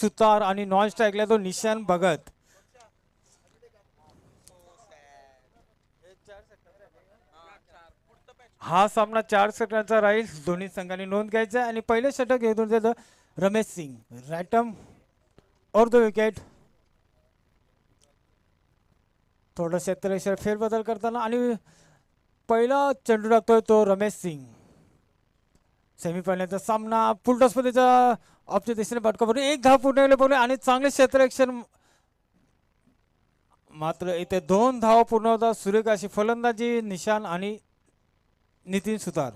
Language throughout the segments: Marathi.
सुतार आणि नॉन स्ट्राईकला तो निशान भगत. हा सामना 4 षटकांचा राहील. दोन्ही संघांनी नोंद घ्यायचा आणि पहिले षटक घेऊन देतं रमेश सिंग. रॅटम और द विकेट. थोडं क्षेत्ररक्षण फेरबदल करताना आणि पहिला चेंडू टाकतोय तो रमेश सिंग. सेमीफायनलचा सामना फुलटॉस स्पर्धेचा ऑफच्या दिशेने भटका एक धाव पूर्ण केले आणि चांगले क्षेत्ररक्षण. मात्र इथे 2 धाव पूर्ण होता. सुरेख अशी फलंदाजी निशान आणि नितीन सुतार.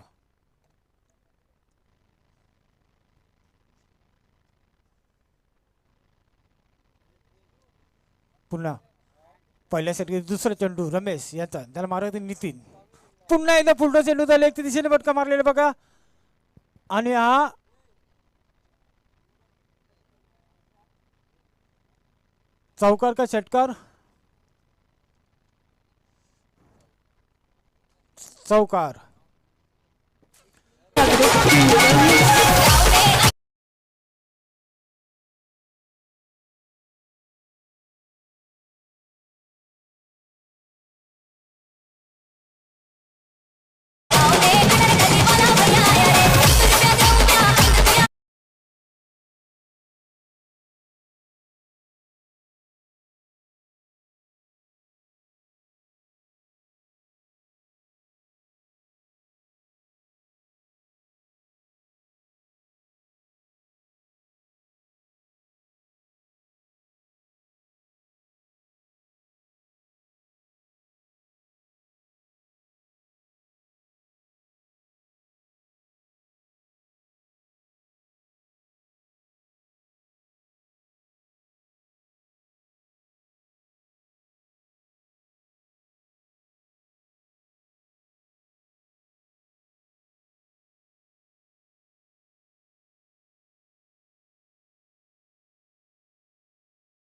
पुन्हा पहिल्या षटकी दुसरा चेंडू रमेश याचा त्याला मारत नितीन. पुन्हा एकदा फुलटॉ चेंडू त्याला एक दिशेने भटका मारलेला बघा. आणि हा चौकार का षटकार. चौकार.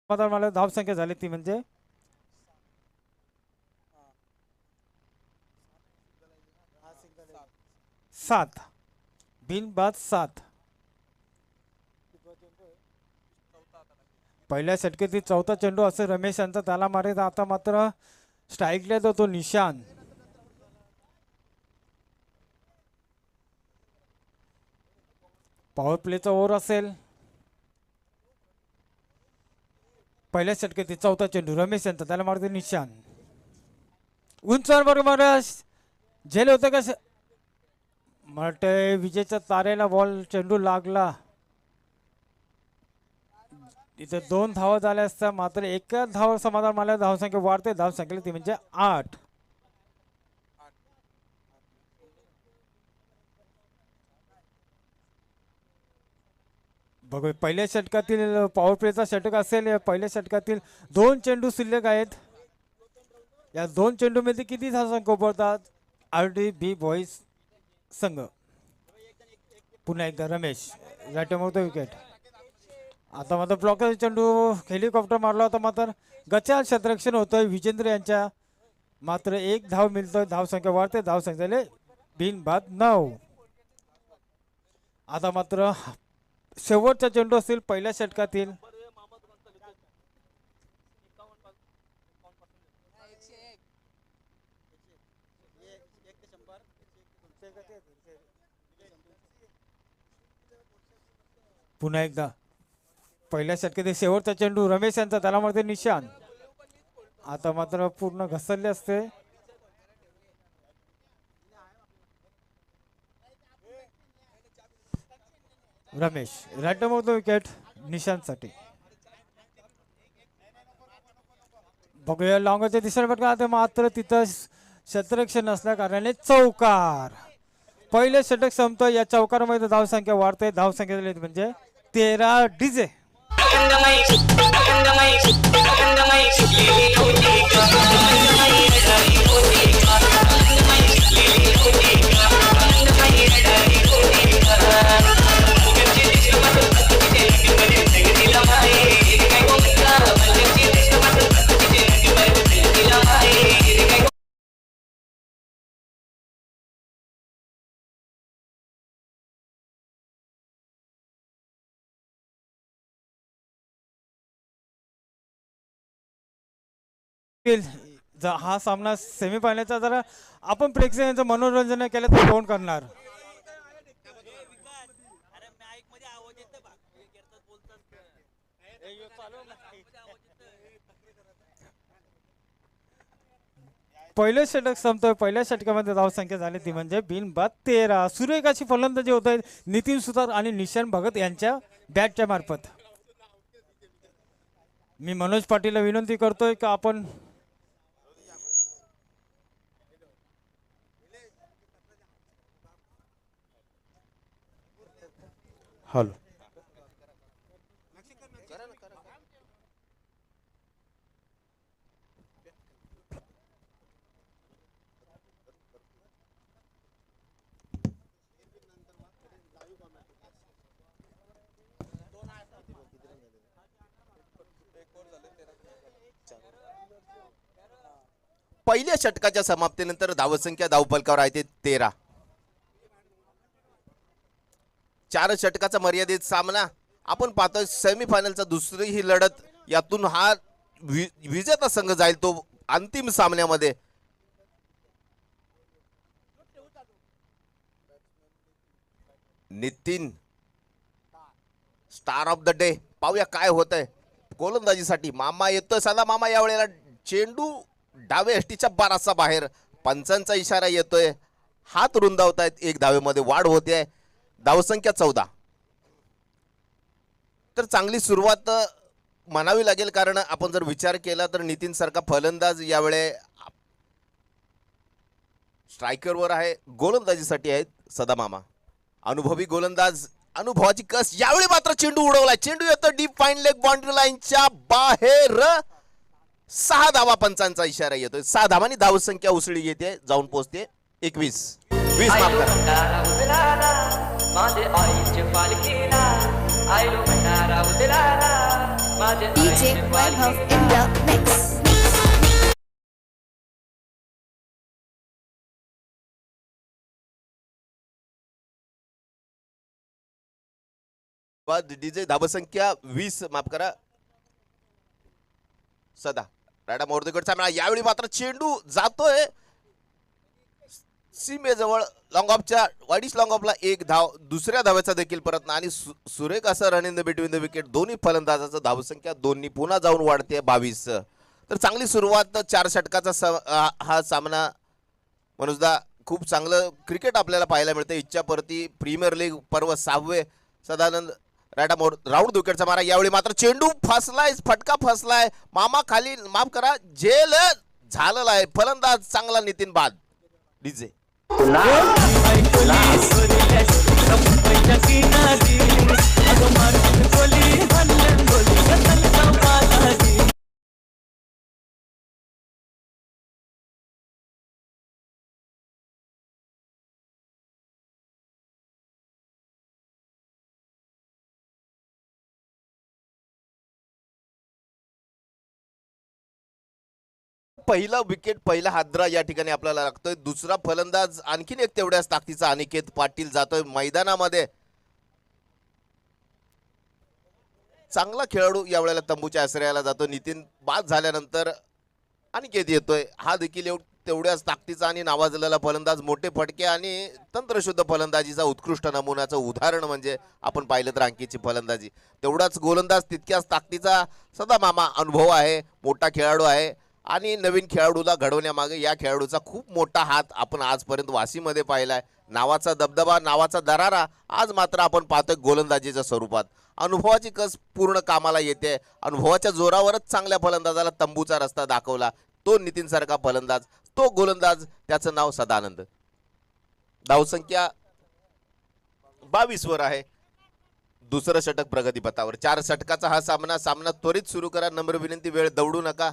मला धाव संख्या झाली ती म्हणजे 7. बिनबाद 7. पहिल्या षटकेतील चौथा चेंडू असे रमेश यांचा त्याला मारे. आता मात्र स्ट्राईकला तो निशान. पॉवर प्लेचा ओव्हर असेल. पहिल्या षटकेतील चौथा चेंडू रमेश यांचा त्याला मारते निशान. उंचावर बरोबर झेल होतं का मटे विजेच्या तारेला बॉल चेंडू लागला. इथे 2 धावा झाल्या असत्या. मात्र एका धावावर समाधान मला धावसंख्या वाढते. धावसंख्येला ती म्हणजे 8. बघू पहिल्या षटकातील पॉवर प्लेचा षटक असेल. पहिल्या षटकातील 2 चेंडू शिल्लक आहेत. या 2 चेंडू मध्ये किती धावसंख्या उभरतात RDB बॉईज संघ. पुन्हा एकदा रमेश राईटमोर विकेट. आता मात्र ब्लॉकर चेंडू हेलिकॉप्टर मारला होता. मात्र गचाल क्षेत्ररक्षण होतंय विजेंद्र यांच्या. मात्र 1 धाव मिळतोय. धावसंख्या वाढते. धावसंख्येले बिनबाद 9. आता मात्र शेवटचा चेंडू असेल पहिल्या षटकातील. पुन्हा एकदा पहिल्या षटकातील शेवटचा चेंडू रमेश यांचा त्याला मारते निशान. आता मात्र पूर्ण घसरले असते. रमेश राईटमोर विकेट निशांतसाठी. बघूया लॉंगच्या दिशेने पटका. मात्र तिथं क्षेत्ररक्षण नसल्या कारणाने चौकार. पहिले षटक संपतं. या चौकारामध्ये धावसंख्या वाढते. धावसंख्या म्हणजे 13 डीजे. हा सामना सेमीफायनलचा जरा आपण प्रेक्षकांचं मनोरंजन केलं तर कोण करणार. पहिलं षटक संपतोय. पहिल्या षटकामध्ये धावसंख्या झाली ती म्हणजे बिनबाद 13. सुरेख अशी फलंदाजी होत आहे नितीन सुतार आणि निशान भगत यांच्या बॅटच्या मार्फत. मी मनोज पाटीलला विनंती करतोय का आपण हॅलो पहिल्या षटकाच्या समाप्तीनंतर धावसंख्या धावफलकावर आहे ते 13. 4 षटकाचा मर्यादित सामना आपण पाहतोय. सेमीफायनलचा दुसरी ही लढत यातून हा विजेता संघ जाईल तो अंतिम सामन्यामध्ये. Nitin star of the day. पाहूया काय होतंय गोलंदाजीसाठी. मामा येतोय. साधा मामा यावेळेला चेंडू डावे हष्टीच्या बारासा बाहेर. पंचांचा इशारा येतोय. हात रुंदावतायत. 1 धावेमध्ये वाढ होते. धावसंख्या 14. तर चांगली सुरुवात म्हणावी लागेल कारण आपण जर विचार केला तर नितीन सारखा फलंदाज यावेळे स्ट्रायकरवर आहे. गोलंदाजीसाठी आहेत सदा मामा अनुभवी गोलंदाज. अनुभवाची कस. यावेळी मात्र चेंडू उडवलाय. चेंडू येतो डीप फाईन लेग बाउंड्री लाईनच्या बाहेर. 6 धावा. पंचांचा इशारा येतोय. 6 धावांनी धावसंख्या उसळी येते जाऊन पोहोचते 21. 20 माफ करा. DJ Webhub in the mix. DJ धावसंख्या 20 माफ करा. सदा राडा मोरदेकडचा मिळा. यावेळी मात्र चेंडू जातोय सीमेजवळ. लॉंग ऑफच्या वाडीस लॉंग ऑफला 1 धाव. दुसऱ्या धावेचा देखील प्रयत्न आणि सुरेख असा run in the between the wicket. दोन्ही फलंदाजाचं धावसंख्या दोन्ही पुन्हा जाऊन वाढते 22. तर चांगली सुरुवात 4 षटकाचा हा सामना. मनोजदा खूप चांगलं क्रिकेट आपल्याला पाहायला मिळतं. इच्छापरती प्रीमियर लीग पर्व 6वे. सदानंद राडा मोर राऊंड विकेटचा मारा. यावेळी मात्र चेंडू फसलाय. फटका फसलाय. मामा खाली माफ करा झेल झालेला आहे. फलंदाज चांगला नितीन बाद. डीजे पहिला विकेट पहिला हादरा या ठिकाणी आपल्याला लागतोय. दुसरा फलंदाज आणखीन एक तेवढ्याच ताकदीचा अनिकेत पाटील जातोय मैदानामध्ये. चांगला खेळाडू यावेळेला तंबूच्या आश्रयाला जातो. नितीन बाद झाल्यानंतर अनिकेत येतोय. हा देखील तेवढ्याच ताकदीचा आणि नावाजलेला फलंदाज. मोठे फटके आणि तंत्रशुद्ध फलंदाजीचा उत्कृष्ट नमुन्याचं उदाहरण म्हणजे आपण पाहिलं तर अंकितची फलंदाजी. तेवढाच गोलंदाज तितक्याच ताकदीचा सदा मामा. अनुभव आहे. मोठा खेळाडू आहे आणि नवीन खेळाडूला घडवण्यामागे या खेळाडूचा खूप मोठा हात आपण आजपर्यंत वाशीमध्ये पाहिलाय. नावाचा दबदबा नावाचा दरारा आज मात्र आपण पाहतोय गोलंदाजीच्या स्वरूपात. अनुभवाची कस पूर्ण कामाला येते. अनुभवाच्या जोरावरच चांगल्या फलंदाजाला तंबूचा रस्ता दाखवला तो नितीन सारखा फलंदाज. तो गोलंदाज त्याचं नाव सदानंद. धावसंख्या 22 वर आहे. दुसरं षटक प्रगतीपथावर. 4 षटकाचा हा सामना त्वरित सुरू करा. नम्र विनंती. वेळ दौडू नका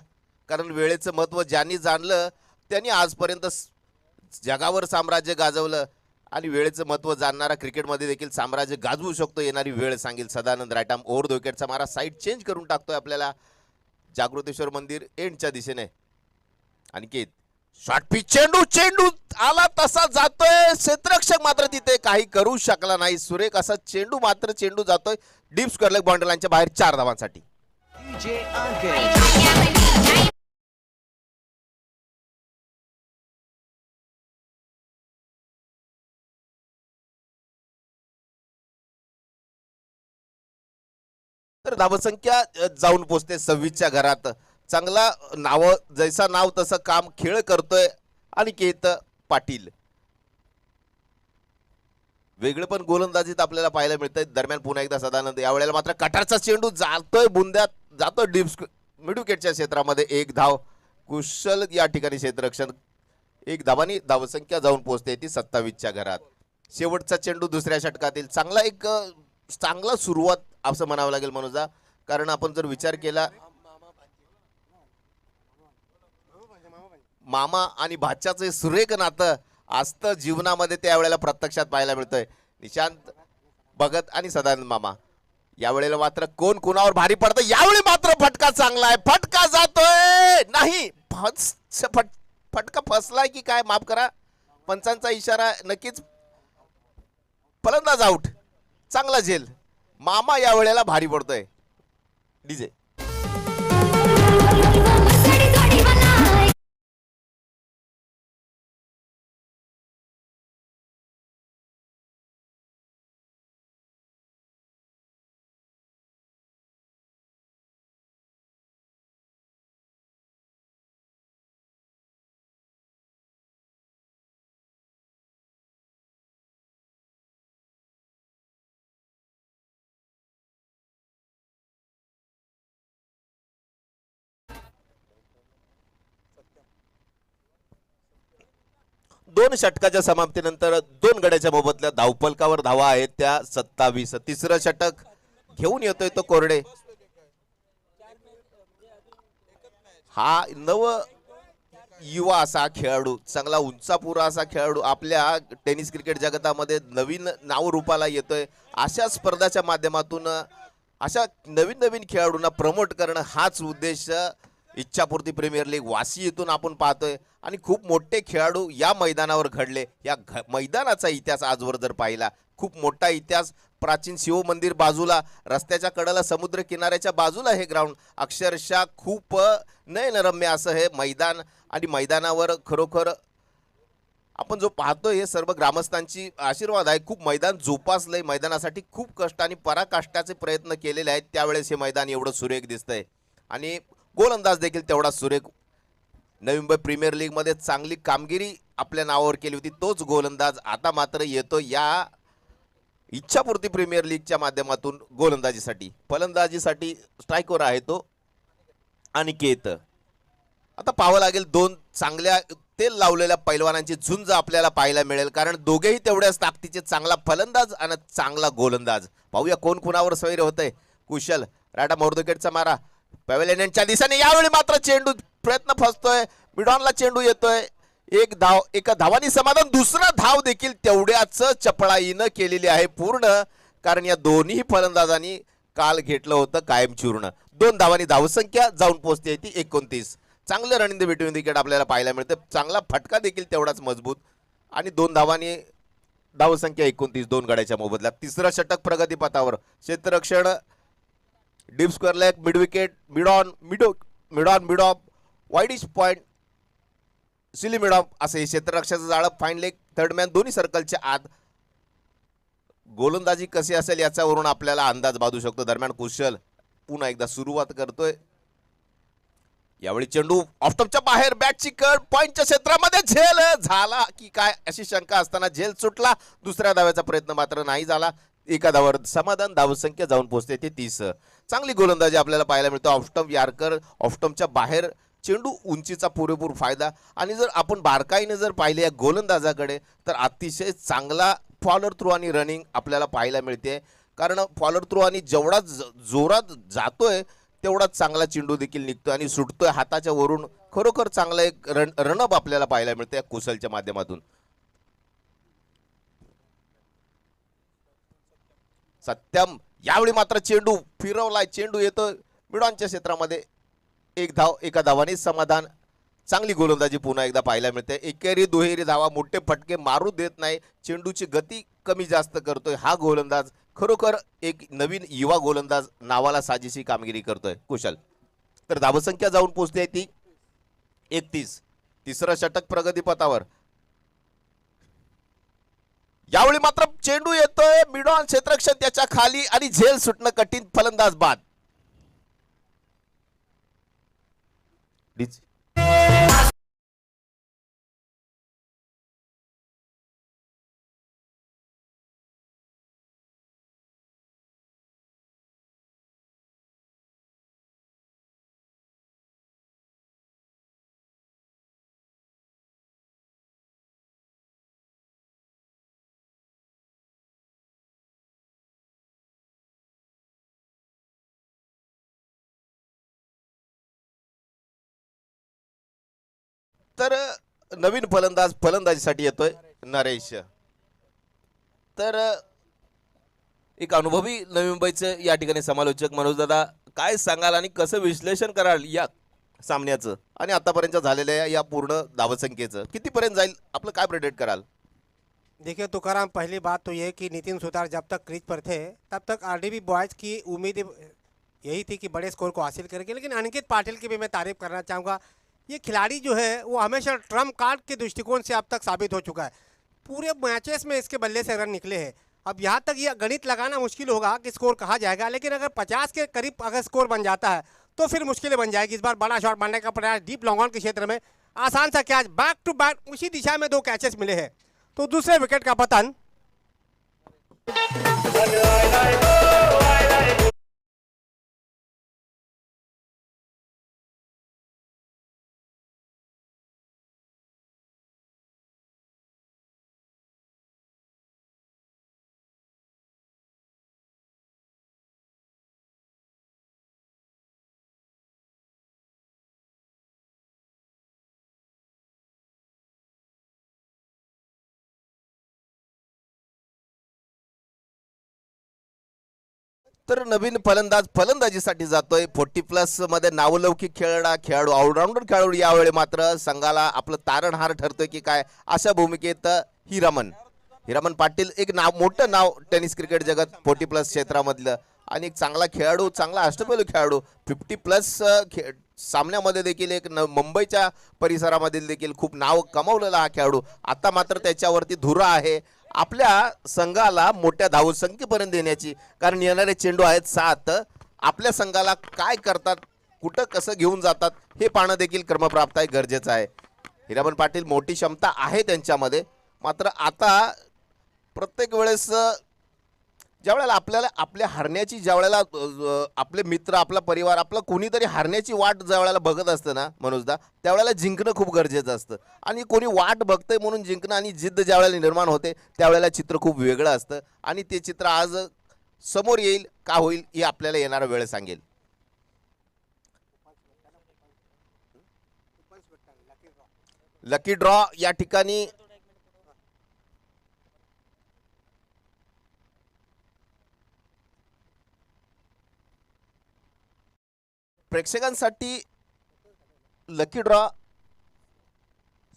कारण वेळेचं महत्त्व ज्यांनी जाणलं त्यांनी आजपर्यंत जगावर साम्राज्य गाजवलं आणि वेळेचं महत्त्व जाणणारा क्रिकेटमध्ये देखील साम्राज्य गाजवू शकतो. येणारी वेळ सांगेल. सदानंद रायटाम ओव्हर द विकेटचा मारा. साईड चेंज करून टाकतोय आपल्याला जागृतेश्वर मंदिर एंडच्या दिशेने. Aniket short pitch. चेंडू आला तसा जातोय. क्षेत्ररक्षक मात्र तिथे काही करू शकला नाही. सुरेख असा चेंडू जातोय डीप स्क्वेअर लेग बाउंड्री लाईनच्या बाहेर 4 धावांसाठी. तर धावसंख्या जाऊन पोचते 26च्या घरात. चांगला नाव जैसा नाव तसं काम खेळ करतोय अनिकेत पाटील. वेगळे पण गोलंदाजीत आपल्याला पाहायला मिळतंय. दरम्यान पुन्हा एकदा सदानंद, यावेळेला मात्र कटारचा चेंडू जातोय बुंद्यात, जातोय डीप मिडविकेटच्या क्षेत्रामध्ये. एक धाव कुशल या ठिकाणी क्षेत्ररक्षण. एक धावानी धावसंख्या जाऊन पोहोचते ती 27च्या घरात. शेवटचा चेंडू दुसऱ्या षटकातील चांगला सुरुवात असं म्हणावं लागेल मनोजा. कारण आपण जर विचार केला मामा आणि भाच्याचे सुरेख नातं असतं जीवनामध्ये, त्यावेळेला प्रत्यक्षात पाहायला मिळतंय. निशांत भगत आणि सदानंद मामा. यावेळेला मात्र कोण कुणावर भारी पडतं. यावेळी मात्र फटका चांगला आहे, फटका जातोय नाही, फटका फसलाय की काय माफ करा, पंचांचा इशारा नक्कीच. फलंदाज आउट, चांगला झेल. मामा यावेळेला भारी पडतोय. डीजे दोन षटकाच्या समाप्तीनंतर 2 गड्याच्या मोबदल्यात धावफलकावर धावा आहेत त्या 27. तिसरं षटक घेऊन येतोय तो कोरडे. हा नव युवा असा खेळाडू, चांगला उंचापुरा असा खेळाडू आपल्या टेनिस क्रिकेट जगतामध्ये नवीन नाव रूपाला येतोय. अशा स्पर्धाच्या माध्यमातून अशा नवीन नवीन खेळाडूंना प्रमोट करणं हाच उद्देश इच्छापूर्ती प्रीमियर लीग वाशी येथून आपण पाहतोय. आणि खूप मोठे खेळाडू या मैदानावर घडले. या मैदानाचा इतिहास आजवर जर पाहिला, खूप मोठा इतिहास. प्राचीन शिव मंदिर बाजूला, रस्त्याच्या कडेला, समुद्र किनाऱ्याच्या बाजूला हे ग्राउंड. अक्षरशः खूप नयनरम्य असं हे मैदान. आणि मैदानावर खरोखर आपण जो पाहतोय हे सर्व ग्रामस्थांची आशीर्वाद आहे. खूप मैदान जोपासलंय, मैदानासाठी खूप कष्ट आणि पराकाष्ठाचे प्रयत्न केलेले आहेत. त्यावेळेस हे मैदान एवढं सुरेख दिसतंय. आणि गोलंदाज देखील तेवढा सुरेख. नवी मुंबई प्रीमियर लीग मध्ये चांगली कामगिरी आपल्या नावावर केली होती तोच गोलंदाज आता मात्र येतो या इच्छापूर्ती प्रीमियर लीगच्या माध्यमातून गोलंदाजीसाठी. फलंदाजीसाठी स्ट्रायकर आहे तो अनिकेत. आता पाहावं लागेल 2 चांगल्या तेल लावलेल्या पैलवानांची झुंज आपल्याला पाहायला मिळेल. कारण दोघेही तेवढ्याच ताकदीचे, चांगला फलंदाज आणि चांगला गोलंदाज. पाहूया कोण कुणावर सवय होतंय. कुशल राडा मोर्दकेटचा मारा पॅव्हेलियन यांच्या दिशेने. यावेळी मात्र चेंडू प्रयत्न फसतोय. मिडॉनला चेंडू येतोय. एक धाव, एका धावानी समाधान. दुसरा धाव देखील तेवढ्याच चपळाईनं केलेली आहे पूर्ण. कारण या दोन्ही फलंदाजांनी काल घेतलं होतं कायम चूर्ण. 2 धावांनी धावसंख्या जाऊन पोहोचते ती 29. चांगलं run in the between wicket आपल्याला पाहायला मिळतं. चांगला फटका देखील तेवढाच मजबूत. आणि 2 धावांनी धावसंख्या 29 2 गड्याच्या मोबदल्यात. तिसरं षटक प्रगतीपथावर. क्षेत्ररक्षण deep square leg, mid wicket, mid of, widish point, silly mid of असे हे क्षेत्ररक्षाचं जाळं. फाईन लेग, थर्ड मॅन दोन्ही सर्कलच्या आत. गोलंदाजी कशी असेल याच्यावरून आपल्याला अंदाज बांधू शकतो. दरम्यान कुशल पुन्हा एकदा सुरुवात करतोय. यावेळी चेंडू ऑफटॉपच्या बाहेर, बॅटची कड, पॉइंटच्या क्षेत्रामध्ये. झेल झाला की काय अशी शंका असताना झेल सुटला. दुसऱ्या धाव्याचा प्रयत्न मात्र नाही झाला. एका धावावर समाधान. धावसंख्या जाऊन पोहोचते ते 30. चांगली गोलंदाजी आपल्याला पाहायला मिळतो. ऑफस्टंप यार्कर, ऑफस्टंपच्या बाहेर चेंडू, उंचीचा पुरेपूर फायदा. आणि जर आपण बारकाईने जर पाहिले या गोलंदाजाकडे तर अतिशय चांगला फॉलोर थ्रू आणि रनिंग आपल्याला पाहायला मिळते. कारण फॉलोर थ्रू आणि जेवढा जोरात जातोय तेवढाच चांगला चेंडू देखील निघतोय आणि सुटतोय हाताच्या वरून. खरोखर चांगला एक रनअप आपल्याला पाहायला मिळते कुशलच्या माध्यमातून. सत्यम यावेळी मात्र चेंडू फिरवलाय. चेंडू येतो मिडॉनच्या क्षेत्रामध्ये. एक धाव, एका धावाने समाधान. चांगली गोलंदाजी पुन्हा एकदा पाहायला मिळते. एकेरी दुहेरी धावा, मोठे फटके मारू देत नाही. चेंडूची गती कमी जास्त करतोय हा गोलंदाज. खरोखर एक नवीन युवा गोलंदाज, नावाला साजेशी कामगिरी करतोय कुशल. तर धावसंख्या जाऊन पोहोचते ती 31. तिसरं षटक प्रगतीपथावर. यावेळी मात्र चेंडू येतोय मिडॉन क्षेत्ररक्षण त्याच्या खाली आणि झेल सुटणं कठीण. फलंदाज बाद. डीजे. तर नवीन फलंदाज फलंदाजीसाठी येतोय नरेश. तर एक अनुभवी नवी मुंबईचे या ठिकाणी समालोचक मनोज दादा, काय सांगाल आणि कसं विश्लेषण कराल या सामन्याचं आणि आतापर्यंत झालेल्या या पूर्ण धावसंख्येचं, कितीपर्यंत जाईल आपलं, काय प्रेडिक्ट कराल? देखिए तुकाराम, पहली बात तो ये कि नितिन सुतार जब तक क्रीज पर थे तब तक आरडीबी बॉयज़ की उम्मीद यही थी कि बड़े स्कोर को हासिल करेंगे, लेकिन अंकित पाटिल की भी मैं तारीफ करना चाहूँगा। ये खिलाड़ी जो है वो हमेशा ट्रम्प कार्ड के दृष्टिकोण से अब तक साबित हो चुका है। पूरे मैचेस में इसके बल्ले से रन निकले हैं। अब यहाँ तक ये गणित लगाना मुश्किल होगा कि स्कोर कहा जाएगा, लेकिन अगर 50 के करीब अगर स्कोर बन जाता है तो फिर मुश्किलें बन जाएगी। इस बार बड़ा शॉट मारने का प्रयास डीप लॉन्ग ऑन के क्षेत्र में, आसान सा कैच, बैक टू बैक उसी दिशा में 2 कैचेस मिले हैं, तो दूसरे विकेट का पतन। तर नवीन फलंदाज फलंदाजीसाठी जातोय. 40+ मध्ये नावलौकिक खेळाडू ऑलराऊंडर खेळाडू यावेळी मात्र संघाला आपलं तारणहार ठरतोय की काय, अशा भूमिकेत हिरामन पाटील, एक मोठं नाव टेनिस क्रिकेट जगत 40+ क्षेत्रामधलं आणि एक चांगला खेळाडू, चांगला अष्टपैलू खेळाडू. 50+ सामन्यामध्ये देखील एक मुंबईच्या परिसरामधील देखील खूप नाव कमावलेला हा खेळाडू. आता मात्र त्याच्यावरती धुरा आहे आपल्या संघाला मोठ्या धावसंख्येपर्यंत येण्याची, कारण येणारे चेंडू आहेत 7. आपल्या संघाला काय करतात, कुठं कसं घेऊन जातात हे पाहणं देखील क्रमप्राप्त आहे, गरजेचं आहे. हिरामन पाटील, मोठी क्षमता आहे त्यांच्यामध्ये, मात्र आता प्रत्येक वेळेस ज्यावेळेला आपल्याला आपल्या हरण्याची, ज्यावेळेला आपले मित्र, आपला परिवार, आपलं कोणीतरी हरण्याची वाट ज्यावेळेला बघत असतं ना मनोजदा, त्यावेळेला जिंकणं खूप गरजेचं असतं. आणि कोणी वाट बघतंय म्हणून जिंकणं आणि जिद्द ज्यावेळेला निर्माण होते त्यावेळेला चित्र खूप वेगळं असतं आणि ते चित्र आज समोर येईल का होईल हे आपल्याला येणारा वेळ सांगेल. लकी ड्रॉ या ठिकाणी प्रेक्षकांसाठी लकी ड्रॉ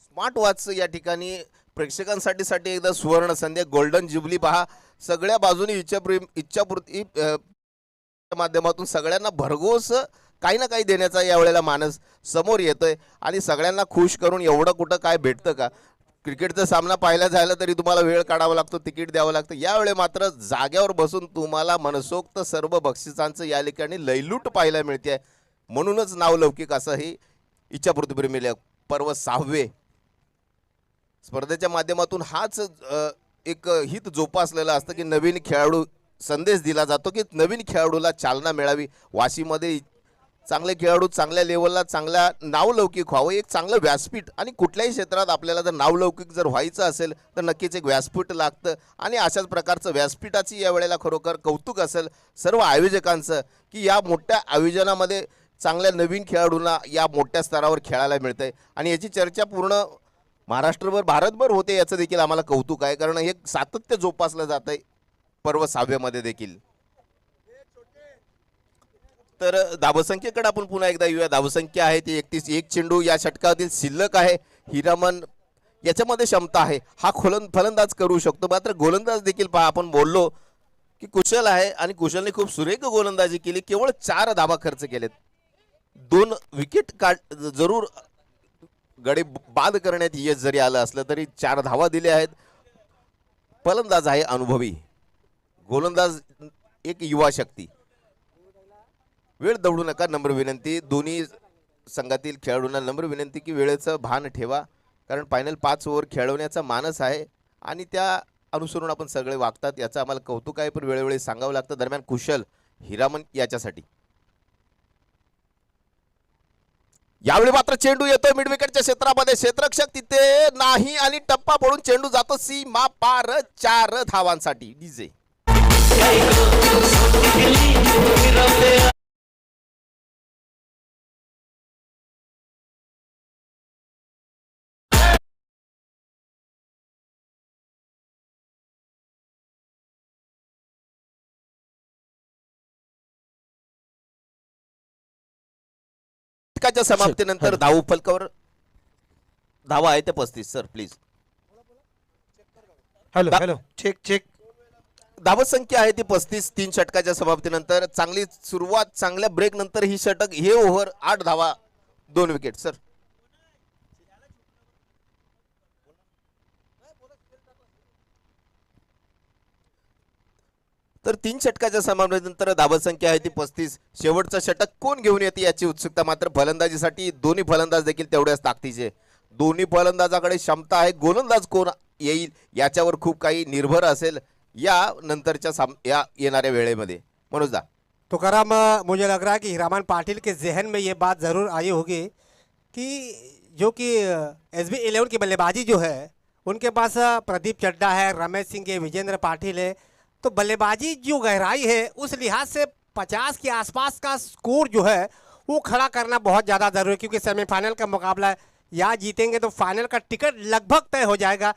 स्मार्ट वॉच या ठिकाणी प्रेक्षकांसाठी एकदा सुवर्ण संधी, गोल्डन जुबली पहा. सगळ्या बाजूनी इच्छापूर्ती माध्यमातून सगळ्यांना भरघोस काही ना काही देण्याचा यावेळेला मानस समोर येतोय आणि सगळ्यांना खुश करून एवढं कुठं काय भेटतं का? क्रिकेटचा सामना पाहायला झाला तरी तुम्हाला वेळ काढावा लागतो, तिकीट द्यावं लागतं. यावेळी मात्र जाग्यावर बसून तुम्हाला मनसोक्त सर्व बक्षिसांचं या ठिकाणी लयलूट पाहायला मिळते. म्हणूनच नावलौकिक असं ही इच्छापूर्ती प्रेमी पर्व 6वे स्पर्धेच्या माध्यमातून हाच एक हित जोपासलेलं असतं की नवीन खेळाडू, संदेश दिला जातो की नवीन खेळाडूला चालना मिळावी. वाशीमध्ये चांगले खेळाडू चांगल्या लेवलला चांगल्या नावलौकिक व्हावं, एक चांगलं व्यासपीठ, आणि कुठल्याही क्षेत्रात आपल्याला जर नावलौकिक जर व्हायचं असेल तर नक्कीच एक व्यासपीठ लागतं. आणि अशाच प्रकारचं व्यासपीठाची यावेळेला खरोखर कौतुक असेल सर्व आयोजकांचं की या मोठ्या आयोजनामध्ये चांगल्या नवीन खेळाडूंना या मोठ्या स्तरावर खेळायला मिळतंय आणि याची चर्चा पूर्ण महाराष्ट्रभर, भारतभर होते. याचं देखील आम्हाला कौतुक आहे, कारण हे सातत्य जोपासलं जात आहे पर्व 6व्यामध्ये देखील. तर धावसंख्येकडे आपण पुन्हा एकदा येऊया. धावसंख्या आहे ती 31. एक चेंडू या षटकातील शिल्लक आहे. हिरामन याच्यामध्ये क्षमता आहे, हा फलंदाज करू शकतो, मात्र गोलंदाज देखील पहा. आपण बोललो की कुशल आहे आणि कुशलने खूप सुरेख गोलंदाजी केली. केवळ 4 धावा खर्च केलेत, 2 विकेट जरूर गडे बाद करण्यात यश जरी आलं असलं तरी 4 धावा दिल्या आहेत. फलंदाज आहे अनुभवी, गोलंदाज एक युवा शक्ती. वेळ दवडू नका, नम्र विनंती. दोन्ही संघातील खेळाडूंना नम्र विनंती की वेळेचं भान ठेवा, कारण फायनल 5 ओव्हर खेळवण्याचा मानस आहे आणि त्या अनुसरून आपण सगळे वागतात, याचं आम्हाला कौतुक आहे, पण वेळोवेळी सांगावं लागतं. दरम्यान कुशल हिरामन याच्यासाठी यावेळी मात्र चेंडू येतोय मिड विकेटच्या क्षेत्रामध्ये, क्षेत्ररक्षक तिथे नाही आणि टप्पा पडून चेंडू जातो सीमा पार 4 धावांसाठी. डीजे षटकाच्या समाप्तीनंतर धाव फलकावर धावा आहे ते 35. Sir please. हॅलो दा- हॅलो चेक चेक. धावसंख्या आहे ती 35. 3 षटकाच्या समाप्तीनंतर चांगली सुरुवात, चांगल्या ब्रेक नंतर ही षटक, हे ओव्हर 8 धावा 2 विकेट. सर तर 3 षटकाच्या समाप्तीनंतर धावसंख्या आहे ती 35. शेवटचं षटक कोण घेऊन येते याची उत्सुकता मात्र फलंदाजीसाठी. दोन्ही फलंदाज देखील तेवढ्याच ताकदीचे, दोन्ही फलंदाजाकडे क्षमता आहे. गोलंदाज कोण येईल याच्यावर खूप काही निर्भर असेल या नंतरच्या या येणाऱ्या वेळेमध्ये. मनोजदा तुकाराम, मुझे लग रहा है कि हीरामन पाटिल के जहन में ये बात ज़रूर आई होगी कि जो कि SB11 की बल्लेबाजी जो है उनके पास प्रदीप चड्डा है, रमेश सिंह है, विजेंद्र पाटिल है, तो बल्लेबाजी जो गहराई है उस लिहाज से 50 के आसपास का स्कोर जो है वो खड़ा करना बहुत ज़्यादा ज़रूरी है, क्योंकि सेमीफाइनल का मुकाबला है, या जीतेंगे तो फाइनल का टिकट लगभग तय हो जाएगा.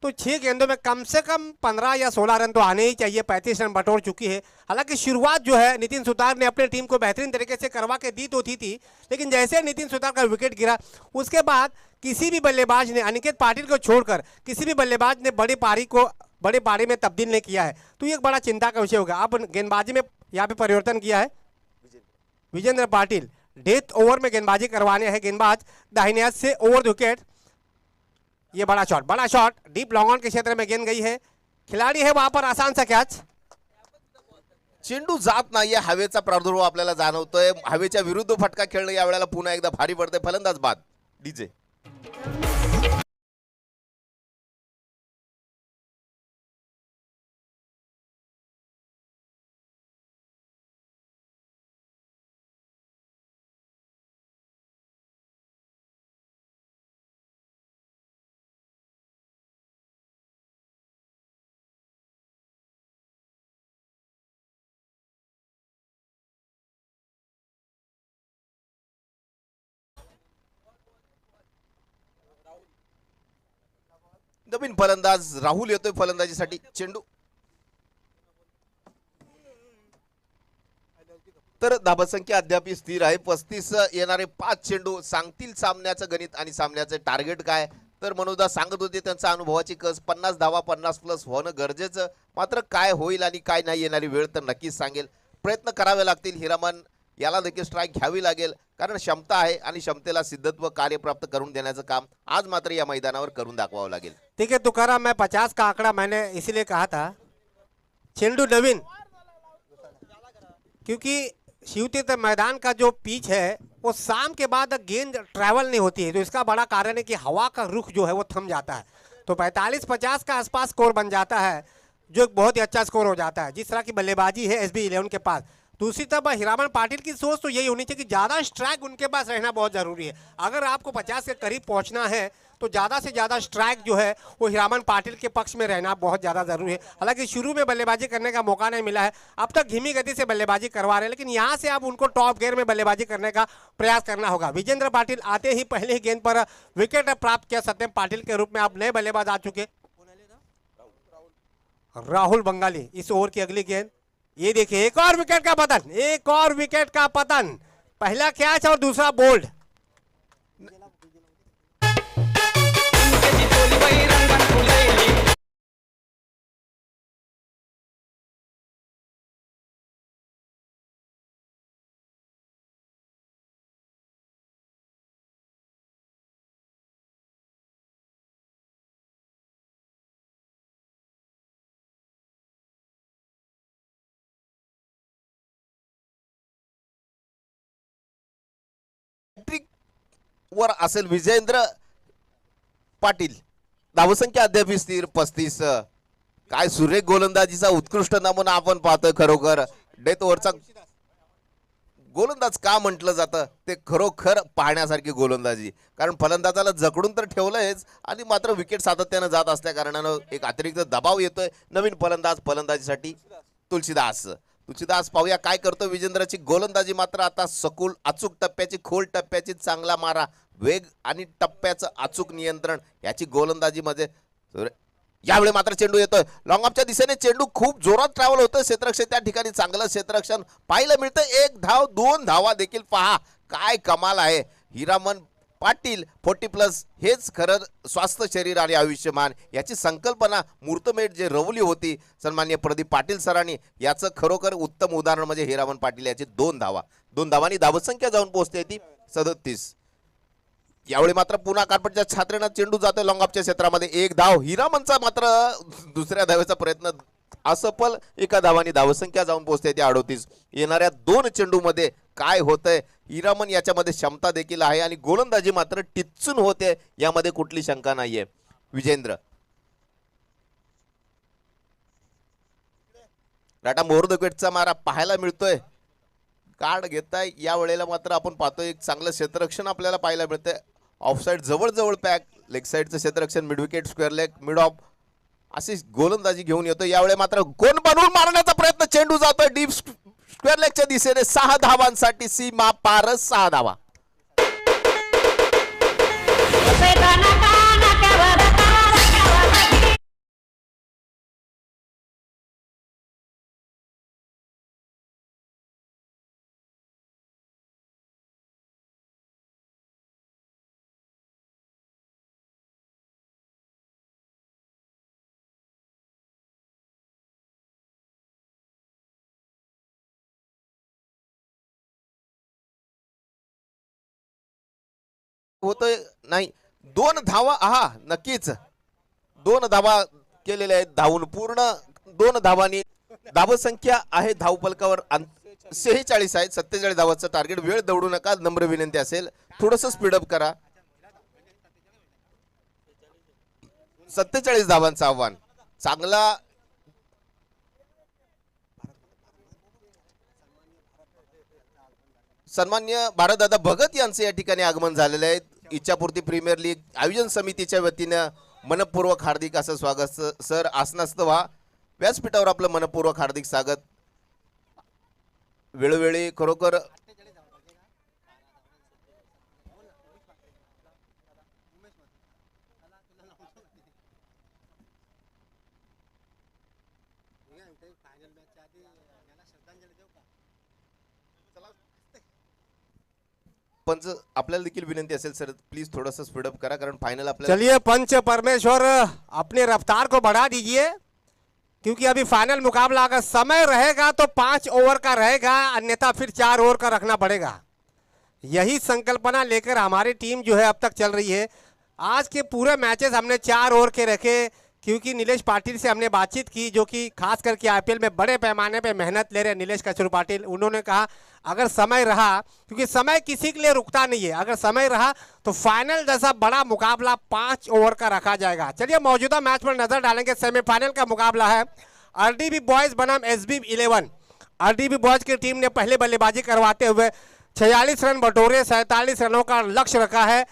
तो 6 गेंदों में कम से कम 15 या 16 रन तो आने ही चाहिए. 35 रन बटोर चुकी है. हालांकि शुरुआत जो है नितिन सुतार ने अपनी टीम को बेहतरीन तरीके से करवा के दी तो थी, लेकिन जैसे नितिन सुतार का विकेट गिरा उसके बाद किसी भी बल्लेबाज ने, अनिकेत पाटिल को छोड़कर किसी भी बल्लेबाज ने बड़ी पारी में तब्दील नहीं किया है, तो ये एक बड़ा चिंता का विषय होगा. अब गेंदबाजी में यहाँ पे परिवर्तन किया है विजेंद्र पाटिल. डेथ ओवर में गेंदबाजी करवाने हैं गेंदबाज दाहिने हाथ से ओवर द विकेट. ये बड़ा शॉट डीप लॉन्ग ऑन के क्षेत्र में गेंद गई है. खिलाड़ी है वहां पर, आसान सा कैच. चेंडू जात नाहीये, हवेचा प्रादुर्भाव आपल्याला जाणवतोय. हवेच्या विरुद्ध फटका खेळणं या वेळेला पुन्हा एकदा भारी पडते. फलंदाज बाद. डीजे नवीन फलंदाज राहुल येतोय फलंदाजीसाठी. चेंडू तर धावसंख्या अद्याप स्थिर आहे 35. येणारे 5 चेंडू सांगतील सामन्याचं गणित आणि सामन्याचं टार्गेट काय. तर मनोजदा सांगत होते त्यांचा अनुभवाची कस, 50 धावा 50 प्लस होणं गरजेचं. मात्र काय होईल आणि काय नाही येणारी वेळ तर नक्कीच सांगेल. प्रयत्न करावे लागतील. हिरामन याला देखील स्ट्राईक घ्यावी लागेल, कारण क्षमता आहे आणि क्षमतेला सिद्धत्व कार्यप्राप्त करून देण्याचं काम आज मात्र या मैदानावर करून दाखवावं लागेल. ठीक है तुकाराम, मैं 50 का आंकड़ा मैंने इसीलिए कहा था. चेंडू नवीन, क्योंकि शिवतीर्थ मैदान का जो पिच है वो शाम के बाद गेंद ट्रैवल नहीं होती है, तो इसका बड़ा कारण है कि हवा का रुख जो है वो थम जाता है. तो 45-50 का आसपास स्कोर बन जाता है, जो एक बहुत ही अच्छा स्कोर हो जाता है जिस तरह की बल्लेबाजी है SB11 के पास. दूसरी तरफ हीरामन पाटिल की सोच तो यही होनी चाहिए कि ज़्यादा स्ट्राइक उनके पास रहना बहुत ज़रूरी है. अगर आपको 50 के करीब पहुंचना है तो ज़्यादा से ज़्यादा स्ट्राइक जो है वो हीरामन पाटिल के पक्ष में रहना बहुत ज़्यादा ज़रूरी है. हालांकि शुरू में बल्लेबाजी करने का मौका नहीं मिला है, अब तक धीमी गति से बल्लेबाजी करवा रहे हैं, लेकिन यहाँ से अब उनको टॉप गियर में बल्लेबाजी करने का प्रयास करना होगा. विजेंद्र पाटिल आते ही पहले ही गेंद पर विकेट प्राप्त किया सत्यम पाटिल के रूप में. अब नए बल्लेबाज आ चुके, राहुल बंगाली. इस ओवर की अगली गेंद, ये देखिए एक और विकेट का पतन, एक और विकेट का पतन. पहला कैच और दूसरा बोल्ड. वर असेल विजेंद्र पाटील. धावसंख्या अद्याप स्थिर 35. काय सुरेख गोलंदाजीचा उत्कृष्ट नमुना आपण पाहतोय. खरोखर डेथ ओव्हरचा गोलंदाज का म्हटलं जातं ते खरोखर पाहण्यासारखी गोलंदाजी. कारण फलंदाजाला जकडून तर ठेवलंयच आणि मात्र विकेट सातत्यानं जात असल्या कारणानं एक अतिरिक्त दबाव येतोय. नवीन फलंदाजीसाठी तुलसीदास पाहूया काय करतो. विजेंद्रची गोलंदाजी मात्र आता सखोल अचूक टप्प्याची खोल टप्प्याची चांगला मारा वेग आणि टप्प्याचं अचूक नियंत्रण याची गोलंदाजी मध्ये. यावेळी मात्र चेंडू येतोय लॉंग ऑफच्या दिशेने. चेंडू खूप जोरात ट्रॅव्हल होतं क्षेत्ररक्षण त्या ठिकाणी चांगलं क्षेत्ररक्षण पाहायला मिळतं. 1 धाव 2 धावा देखील पहा काय कमाल आहे. हिरामन पाटील 40+ हेच खरं स्वास्थ्य शरीर आणि आयुष्यमान याची संकल्पना मुहूर्तमेढ जे रवली होती सन्माननीय प्रदीप पाटील सरांनी याचं खरोखर उत्तम उदाहरण म्हणजे हिरामन पाटील याची 2 धावा. 2 धावांनी धावसंख्या जाऊन पोहोचते ती 37. यावेळी मात्र पुन्हा कार्पेटच्या छात्रेनं चेंडू जातोय लॉंग ऑफच्या क्षेत्रामध्ये. 1 धाव. हिरामनचा मात्र दुसऱ्या धावेचा प्रयत्न असफल. 1 धावांनी धावसंख्या जाऊन पोहोचते ती 38. येणाऱ्या 2 चेंडू मध्ये काय होतंय हिरामन याच्यामध्ये क्षमता देखील आहे आणि गोलंदाजी मात्र टिच्चून होते यामध्ये कुठली शंका नाहीये. विजेंद्र राटा मोर द विकेटचा मारा पाहायला मिळतोय. कार्ड घेताय या वेळेला मात्र आपण पाहतोय एक चांगलं क्षेत्ररक्षण आपल्याला पाहायला मिळतंय. ऑफसाईड जवळ पॅक लेग साईडचं क्षेत्ररक्षण mid wicket square leg mid of अशी गोलंदाजी घेऊन येतो. यावेळी मात्र गोल बनवून मारण्याचा प्रयत्न. चेंडू जातोय डीप स्क्वेअर लेगच्या दिशेने. 6 धावांसाठी सीमा पार. 6 धावा. होतोय नाही 2 धावा. हा नक्कीच 2 धावा केलेल्या आहेत धावून पूर्ण. 2 धावांनी धावसंख्या आहे धावफलकावर 46 आहे. 47 धावाचं टार्गेट. वेळ दौडू नका नम्र विनंती असेल थोडस स्पीडअप करा. 47 धावांचं आव्हान चांगला. सन्मान्य भारतदादा भगत यांचे या ठिकाणी आगमन झालेले आहे. इच्छापूर्ती प्रीमियर लीग आयोजन समितीच्या वतीनं मनपूर्वक हार्दिक असं स्वागत सर. आसनस्थ व्हा व्यासपीठावर आपलं मनपूर्वक हार्दिक स्वागत. वेळोवेळी खरोखर पंच आपल्याला देखील विनंती असेल सर प्लीज थोड़ा स्पीडअप करा कारण फाइनल आपल्याला. चलिए पंच परमेश्वर अपनी रफ्तार को बढ़ा दीजिए क्योंकि अभी फाइनल मुकाबला अगर समय रहेगा तो 5 ओवर का रहेगा अन्यथा फिर 4 ओवर का रखना पड़ेगा. यही संकल्पना लेकर हमारी टीम जो है अब तक चल रही है. आज के पूरे मैचेस हमने 4 ओवर के रखे क्योंकि नीलेश पाटिल से हमने बातचीत की जो कि खास करके आईपीएल में बड़े पैमाने पे मेहनत ले रहे हैं नीलेश कचरू पाटिल. उन्होंने कहा अगर समय रहा क्योंकि समय किसी के लिए रुकता नहीं है अगर समय रहा तो फाइनल जैसा बड़ा मुकाबला 5 ओवर का रखा जाएगा. चलिए मौजूदा मैच पर नजर डालेंगे. सेमीफाइनल का मुकाबला है आरडीबी बॉयज बनाम एसबी 11. आरडीबी बॉयज की टीम ने पहले बल्लेबाजी करवाते हुए 46 रन बटोरे 47 रनों का लक्ष्य रखा है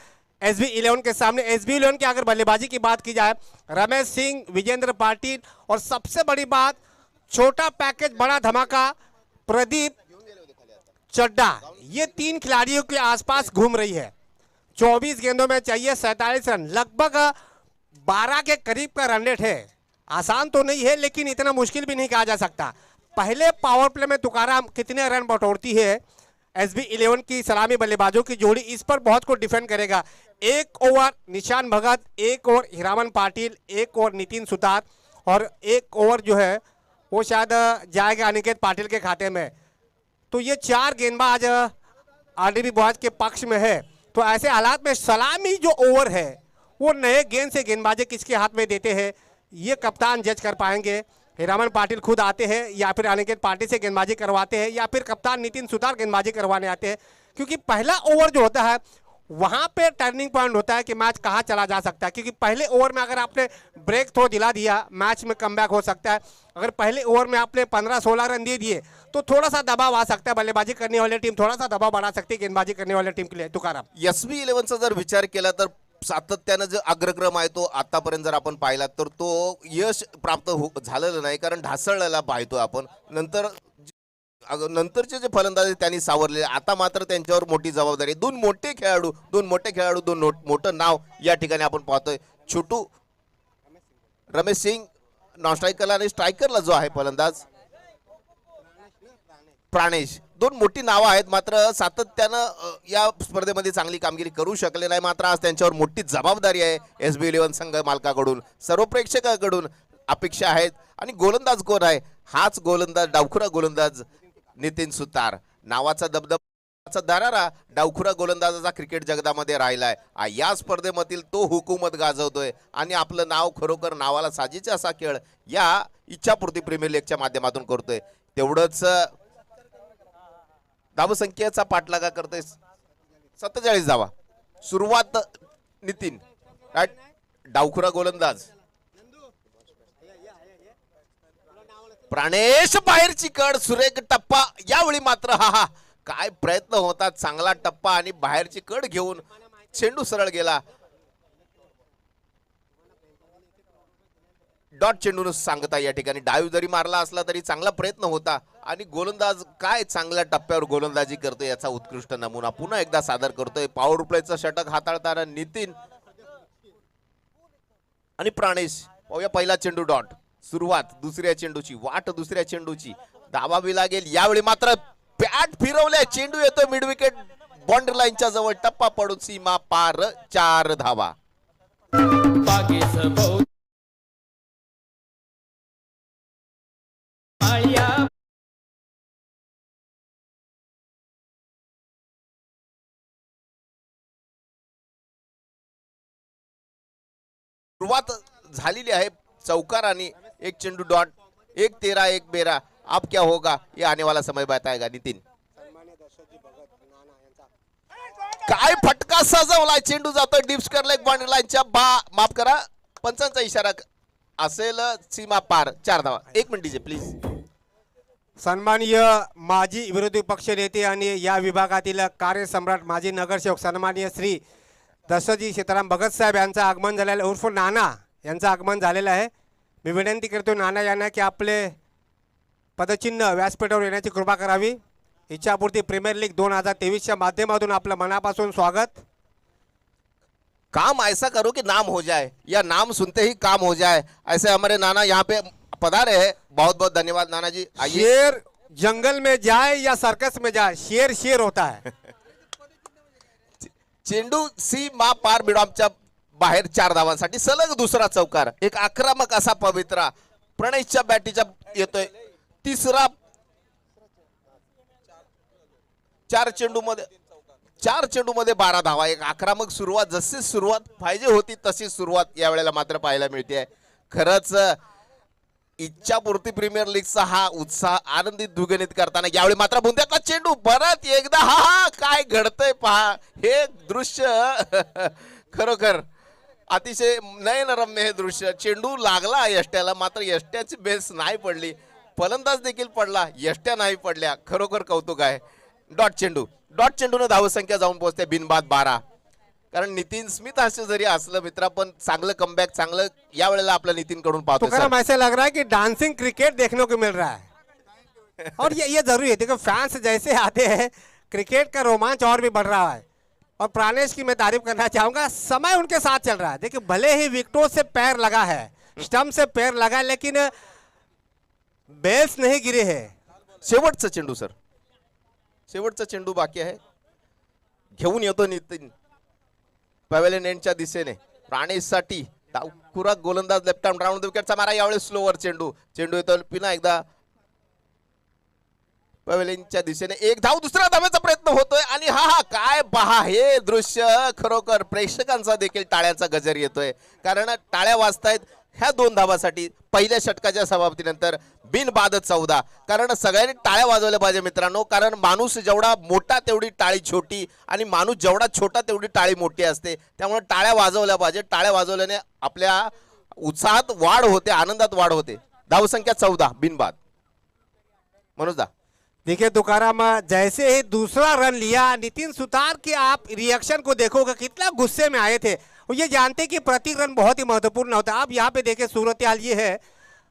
एसबी 11 के सामने. एसबी 11 की अगर बल्लेबाजी की बात की जाए रमेश सिंह विजेंद्र पाटिल और सबसे बड़ी बात छोटा पैकेज बड़ा धमाका प्रदीप चड्डा ये 3 खिलाड़ियों के आसपास घूम रही है. 24 गेंदों में चाहिए 47 रन लगभग 12 के करीब का रन रेट है. आसान तो नहीं है लेकिन इतना मुश्किल भी नहीं कहा जा सकता. पहले पावर प्ले में तुकाराम कितने रन बटोरती है एसबी 11 की सलामी बल्लेबाजों की जोड़ी इस पर बहुत कुछ डिफेंड करेगा. 1 ओवर निशान भगत 1 ओवर हिरामन पाटिल 1 ओवर नितिन सुतार और 1 ओवर जो है वो शायद जाएगा अनिकेत पाटिल के खाते में. तो ये 4 गेंदबाज आरडीबी बॉयज के पक्ष में है. तो ऐसे हालात में सलामी जो ओवर है वो नए गेंद से गेंदबाजी किसके हाथ में देते हैं ये कप्तान जज कर पाएंगे. हिरामन पाटिल खुद आते हैं या फिर अनिकेत पाटिल से गेंदबाजी करवाते हैं या फिर कप्तान नितिन सुतार गेंदबाजी करवाने आते हैं क्योंकि पहला ओवर जो होता है वहां पे टर्निंग पॉइंट होता है कि मैच कहाँ चला जा सकता है, क्योंकि पहले ओवर में अगर आपने ब्रेक थ्रो दिला दिया मैच में कमबैक हो सकता है। अगर पहले ओवर में आपने 15-16 रन दे दिए तो थोड़ा सा दबाव आ सकता है, बल्लेबाजी करने वाली टीम थोड़ा सा दबाव बढ़ा सकती है गेंदबाजी करने वाली टीम के लिए। तुकाराम, SB11चा जर विचार केला तर सातत्यानं जो अग्रक्रम आहे तो आतापर्यंत जर आपण पाहिला तर तो यश प्राप्त झालेलं नाही, कारण ढासळलेला पाहतो आपण। नंतरचे जे फलंदाज आहेत त्यांनी सावरले, आता मात्र त्यांच्यावर मोठी जबाबदारी। दोन मोठे खेळाडू दोन मोठं नाव या ठिकाणी आपण पाहतोय। छोटू रमेश सिंग नॉन स्ट्रायकरला आणि स्ट्रायकरला जो आहे फलंदाज प्राणेश, दोन मोठी नावं आहेत, मात्र सातत्यानं या स्पर्धेमध्ये चांगली कामगिरी करू शकले नाही। मात्र आज त्यांच्यावर मोठी जबाबदारी आहे SB11 संघ मालकाकडून, सर्व प्रेक्षकांकडून अपेक्षा आहेत। आणि गोलंदाज कोण आहे? हाच गोलंदाज, डावखुरा गोलंदाज नितीन सुतार। नावाचा दबदबाचा दरारा डावखुरा गोलंदाजाचा क्रिकेट जगतामध्ये राहिलाय। या स्पर्धेमधील तो हुकूमत गाजवतोय आणि आपलं नाव खरोखर नावाला साजेचा असा खेळ या इच्छापूर्ती प्रीमियर लीगच्या माध्यमातून करतोय। तेवढंच धावसंख्येचा पाठलागा करतोय, 47 धावा। सुरुवात नितीन, डावखुरा गोलंदाज प्राणेश, बाहेरची कड, सुरेख टप्पा। यावेळी मात्र हा काय प्रयत्न होता, चांगला टप्पा आणि बाहेरची कड घेऊन चेंडू सरळ गेला। डॉट चेंडून सांगता या ठिकाणी डाव जरी मारला असला तरी चांगला प्रयत्न होता आणि गोलंदाज काय चांगल्या टप्प्यावर गोलंदाजी करतोय याचा उत्कृष्ट नमुना पुन्हा एकदा सादर करतोय। पॉवर प्लेचं षटक हाताळताना नितीन आणि प्राणेश। पाहूया पहिला चेंडू डॉट, सुरुवात दुसऱ्या चेंडूची, वाट दुसऱ्या चेंडूची, धावावी लागेल। यावेळी मात्र बॅट फिरवल्या, चेंडू येतोय मिड विकेट बाउंड्री लाईनच्या जवळ, टप्पा पडून सीमा पार, 4 धावा। सुरुवात झालेली आहे चौकार आणि एक चेंडू डॉट, 1-13 1-12। अब क्या होगा ये आने वाला समय बताएगा। नितीन, काय फटका सजवलाय, चेंडू जातोय डिप्स लेग बाउंड्री लाईनच्या माफ करा, पंचांचा इशारा असेल, सीमा पार, 4 धावा। 1 मिनिट डीजे प्लीज। सन्माननीय माजी विरोधी पक्ष नेते आणि या विभागातील कार्यसम्राट माजी नगरसेवक सन्माननीय श्री दशरथजी सीताराम भगत साहेब यांचं आगमन झालेलं, उर्फ नाना यांचं आगमन झालेलं आहे। मी विनंती करतो नाना यांना की आपले पदचिन्ह व्यासपीठावर येण्याची कृपा करावी। इच्छापूर्ती प्रीमियर लीग 2023च्या माध्यमातून आपलं मनापासून स्वागत। काम ऐसा करो कि नाम हो जाए, या नाम सुनते ही काम हो जाए, ऐसे हमारे नाना यहाँ पे पधारे हैं। बहुत बहुत धन्यवाद नाना जी। आइए। शेर जंगल में जाए या सर्कस में जाए, शेर शेर होता है। चेंडू सीमा पार बिडॉमच्या बाहेर, 4 धावांसाठी सलग दुसरा चौकार। एक आक्रमक असा पवित्रा प्रणेशच्या बॅटीच्या येतोय, तिसरा 4 चेंडू मध्ये 12 धावा। एक आक्रमक सुरुवात, जशी सुरुवात पाहिजे होती तशी सुरुवात यावेळेला मात्र पाहायला मिळते। खरंच इच्छापूर्ती प्रीमियर लीगचा हा उत्साह आनंदित द्विगुणित करताना यावेळी मात्र बुंद्यातला चेंडू परत एकदा, हा काय घडतंय पहा, हे दृश्य खरोखर अतिशय नयनरम्य हे दृश्य। चेंडू लागला यष्ट्याला, मात्र यष्ट्याची बेस नाही पडली, फलंदाज देखील पडला, यष्ट्या नाही पडल्या, खरोखर कौतुक आहे। डॉट चेंडूने धावसंख्या जाऊन पोहोचते बिनबाद 12। कारण नितीन स्मिथ असे जरी असलं मित्र, पण चांगलं कमबॅक, चांगलं या वेळेला आपल्या नितीन कडून पाहतो। तुकाराम, ऐसा लग रहा है कि डांसिंग क्रिकेट देखने को मिल रहा है और ये जरूरी है। देखो फैंस जैसे आते हैं क्रिकेट का रोमांच और भी बढ़ रहा है। और प्राणेश की मैं तारीफ करना चाहूंगा, समय उनके साथ चल रहा है। देखिए भले ही विकेटों से पैर लगा है, स्टंप से पैर लगा है, लेकिन बेल्स नहीं गिरे हैं। शेवटचा चेंडू सर, शेवटचा चेंडू बाकी आहे, घेऊन येतो नितीन पवेलियन एंडच्या दिशेने प्राणेशसाठी। डावखुरा गोलंदाज लेफ्ट आर्म राऊंड विकेटचा मारा, यावेळी स्लोवर चेंडू येतो पुन्हा एकदा पवेलियनच्या दिशेने, 1 धाव, दुसरा धावेचा प्रयत्न होतोय आणि हा काय पहा, हे दृश्य खरोखर प्रेक्षकांचा देखील टाळ्यांचा गजर येतोय, कारण टाळ्या वाजतायत। ह्या 2 धावासाठी पहिल्या षटकाच्या समाप्तीनंतर बिनबाद 14. कारण सगळ्यांनी टाळ्या वाजवल्या पाहिजे मित्रांनो, कारण माणूस जेवढा मोठा तेवढी टाळी छोटी आणि माणूस जेवढा छोटा तेवढी टाळी मोठी असते. त्यामुळे टाळ्या वाजवल्या पाहिजे. टाळ्या वाजवल्याने आपल्या उत्साहात वाढ होते, आनंदात वाढ होते. धावसंख्या 14 बिनबाद. मनोजदा देखिए तुकाराम, जैसे ही दूसरा रन लिया नितिन सुतार के आप रिएक्शन को देखोगे कितना गुस्से में आए थे। और ये जानते कि प्रति रन बहुत ही महत्वपूर्ण होता है। अब यहाँ पे देखिए सूरत हाल ये है,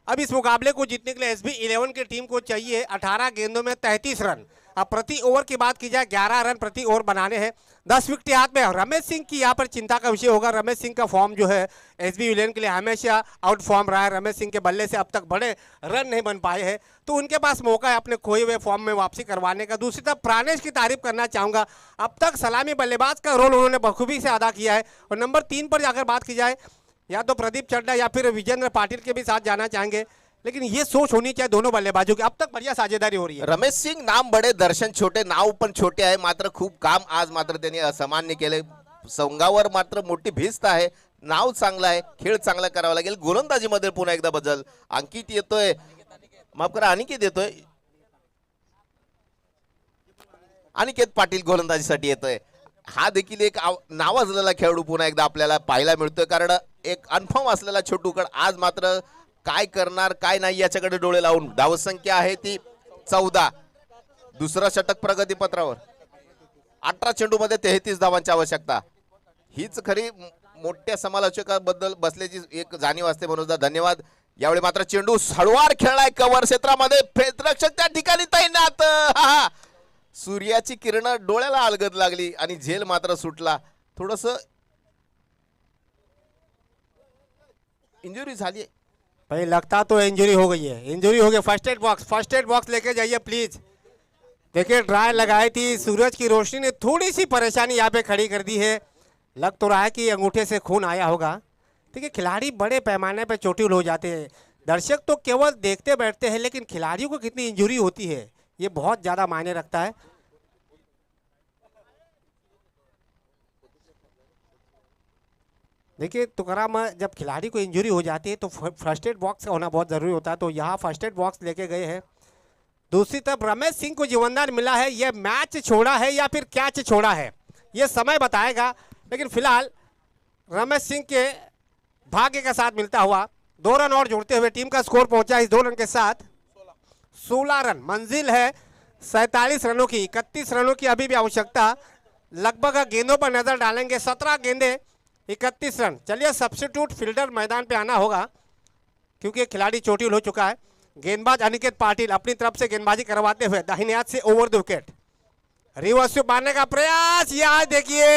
अब इस मुकाबले को जीतने के लिए SB 11 की टीम को चाहिए 18 गेंदों में 33 रन। अब प्रति ओवर की बात की जाए 11 रन प्रति ओवर बनाने हैं। 10 विकेट हाथ में। रमेश सिंह की यहाँ पर चिंता का विषय होगा। रमेश सिंह का फॉर्म जो है SB 11 के लिए हमेशा आउट फॉर्म रहा है। रमेश सिंह के बल्ले से अब तक बड़े रन नहीं बन पाए हैं, तो उनके पास मौका है अपने खोए हुए फॉर्म में वापसी करवाने का। दूसरी तरफ प्राणेश की तारीफ करना चाहूंगा, अब तक सलामी बल्लेबाज का रोल उन्होंने बखूबी से अदा किया है। और नंबर 3 पर अगर बात की जाए, या तो प्रदीप चड्डा या फिर विजेंद्र पाटिल के भी साथ जाना चाहेंगे, लेकिन ये सोच होनी चाहिए दोनों बल्लेबाजों की। अब तक बढ़िया साझेदारी हो रही है। रमेश सिंग नाम बडे, दर्शन छोटे, नाव पण छोटे आहे, मात्र खूप काम आज मात्र त्यांनी असामान्य केले. संघावर मात्र मोठी भिस्त आहे. नाव चांगलं आहे, खेळ चांगला करावा लागेल. गोलंदाजीमध्ये पुन्हा एकदा बदल. अंकित येतोय, माफ करा अनिकेत येतोय, अनिकेत पाटील गोलंदाजीसाठी येतोय. हा देखील एक नावाजलेला खेळाडू पुन्हा एकदा आपल्याला पाहायला मिळतोय, कारण एक अनफॉर्म असलेला छोटूकड आज मात्र काय करणार काय नाही याच्याकडे डोळे लावून. धावसंख्या आहे ती 14. दुसरा षटक प्रगतीपत्रावर. 18 चेंडूमध्ये 33 धावांची आवश्यकता. हीच खरी मोठ्या समालोचकाबद्दल बसल्याची एक जाणीव असते. मनोजदा धन्यवाद. यावेळी मात्र चेंडू हळूवार खेळलाय कव्हर क्षेत्रामध्ये. क्षेत्ररक्षक त्या ठिकाणी तैनात. सूर्याची किरण डोळ्याला अलगद लागली आणि झेल मात्र सुटला. थोडस इंजुरी झाली. भाई लगता तो इंजरी हो गई है, इंजरी हो गई। फर्स्ट एड बॉक्स लेके जाइए प्लीज। देखिए ड्राई लगाई थी, सूरज की रोशनी ने थोड़ी सी परेशानी यहाँ पे खड़ी कर दी है। लग तो रहा है कि अंगूठे से खून आया होगा। देखिए खिलाड़ी बड़े पैमाने पे चोटिल हो जाते हैं। दर्शक तो केवल देखते बैठते हैं, लेकिन खिलाड़ियों को कितनी इंजरी होती है ये बहुत ज़्यादा मायने रखता है। देखिए तुकाराम, जब खिलाड़ी को इंजरी हो जाती है तो फर्स्ट एड बॉक्स का होना बहुत ज़रूरी होता है। तो यहाँ फर्स्ट एड बॉक्स लेके गए हैं। दूसरी तरफ रमेश सिंह को जीवनदान मिला है। ये मैच छोड़ा है या फिर कैच छोड़ा है ये समय बताएगा, लेकिन फिलहाल रमेश सिंह के भाग्य का साथ मिलता हुआ 2 रन और जोड़ते हुए टीम का स्कोर पहुंचा इस 2 रन के साथ 16 रन। मंजिल है 47 रनों की। 31 रनों की अभी भी आवश्यकता। लगभग गेंदों पर नजर डालेंगे, 17 गेंदे 31 रन। चलिए सब्स्टिट्यूट फील्डर मैदान पे आना होगा क्योंकि खिलाड़ी चोटिल हो चुका है। गेंदबाज अनिकेत पाटिल अपनी तरफ से गेंदबाजी करवाते हुए दाहिने हाथ से over the wicket. Reverse sweep मारने का प्रयास। यहाँ देखिए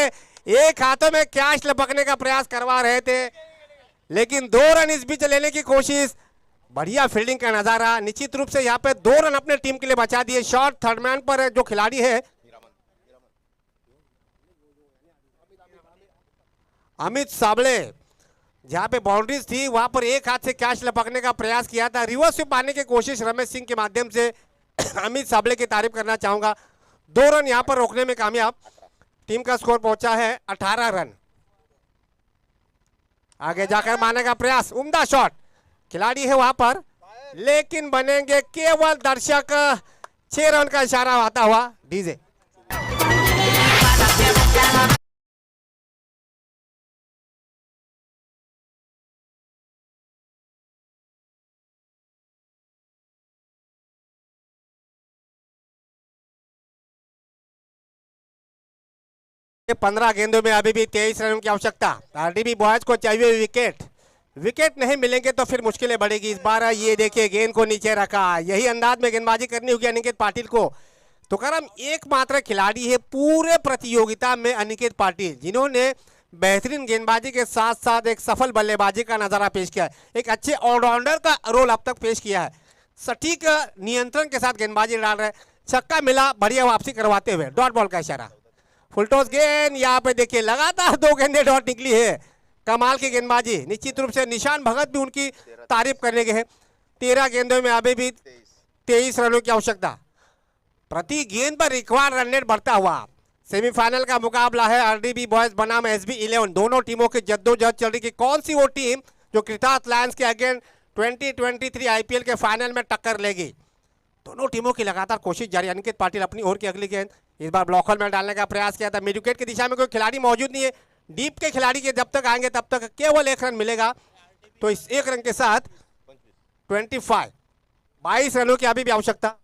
एक हाथों में कैच लपकने का प्रयास करवा रहे थे, लेकिन 2 रन इस बीच लेने की कोशिश। बढ़िया फील्डिंग का नजारा। निश्चित रूप से यहाँ पे 2 रन अपने टीम के लिए बचा दिए। शॉट थर्ड मैन पर जो खिलाड़ी है अमित साबले, जहां पे बाउंड्रीज थी वहां पर एक हाथ से कैच लपकने का प्रयास किया था। रिवर्स स्वीप मारने की कोशिश रमेश सिंह के माध्यम से अमित साबले की तारीफ करना चाहूंगा। 2 रन यहां पर रोकने में कामयाब। टीम का स्कोर पहुंचा है 18 रन। आगे जाकर मारने का प्रयास। उम्दा शॉट। खिलाड़ी है वहां पर, लेकिन बनेंगे केवल दर्शक। 6 रन का इशारा आता हुआ डीजे। के 15 गेंदों में अभी भी 23 रनों की आवश्यकता। आरडीबी बॉयज को चाहिए विकेट। विकेट नहीं मिलेंगे तो फिर मुश्किलें बढ़ेगी। इस बार ये देखिए गेंद को नीचे रखा, यही अंदाज में गेंदबाजी करनी होगी अनिकेत पाटिल को। तो करम एकमात्र खिलाड़ी है पूरे प्रतियोगिता में अनिकेत पाटिल, जिन्होंने बेहतरीन गेंदबाजी के साथ साथ एक सफल बल्लेबाजी का नजारा पेश किया है। एक अच्छे ऑलराउंडर का रोल अब तक पेश किया है। सटीक नियंत्रण के साथ गेंदबाजी डाल रहे। छक्का मिला, बढ़िया वापसी करवाते हुए। डॉट बॉल का इशारा। फुलटॉस गेंद। यहाँ पे देखिए लगातार 2 गेंदें डॉट निकली है। कमाल की गेंदबाजी। निश्चित रूप से निशान भगत भी उनकी तारीफ करने के हैं। 13 गेंदों में अभी भी 23 रनों की आवश्यकता। प्रति गेंद पर रिक्वायर्ड रन रेट बढ़ता हुआ। सेमीफाइनल का मुकाबला है आरडीबी बॉयज बनाम SB 11। दोनों टीमों की जद्दोजहद चल रही कि कौन सी वो टीम जो कृतार्थ लायंस के अगेंस्ट 2023 आईपीएल के फाइनल में टक्कर लेगी। दोनों टीमों की लगातार कोशिश जारी। अनिकेत पाटिल अपनी ओर की अगली गेंद इस बार ब्लॉक होल में डालने का प्रयास किया था। मिड विकेट की दिशा में कोई खिलाड़ी मौजूद नहीं है। डीप के खिलाड़ी के जब तक आएंगे तब तक केवल 1 रन मिलेगा। तो इस 1 रन के साथ 22 रनों की अभी भी आवश्यकता।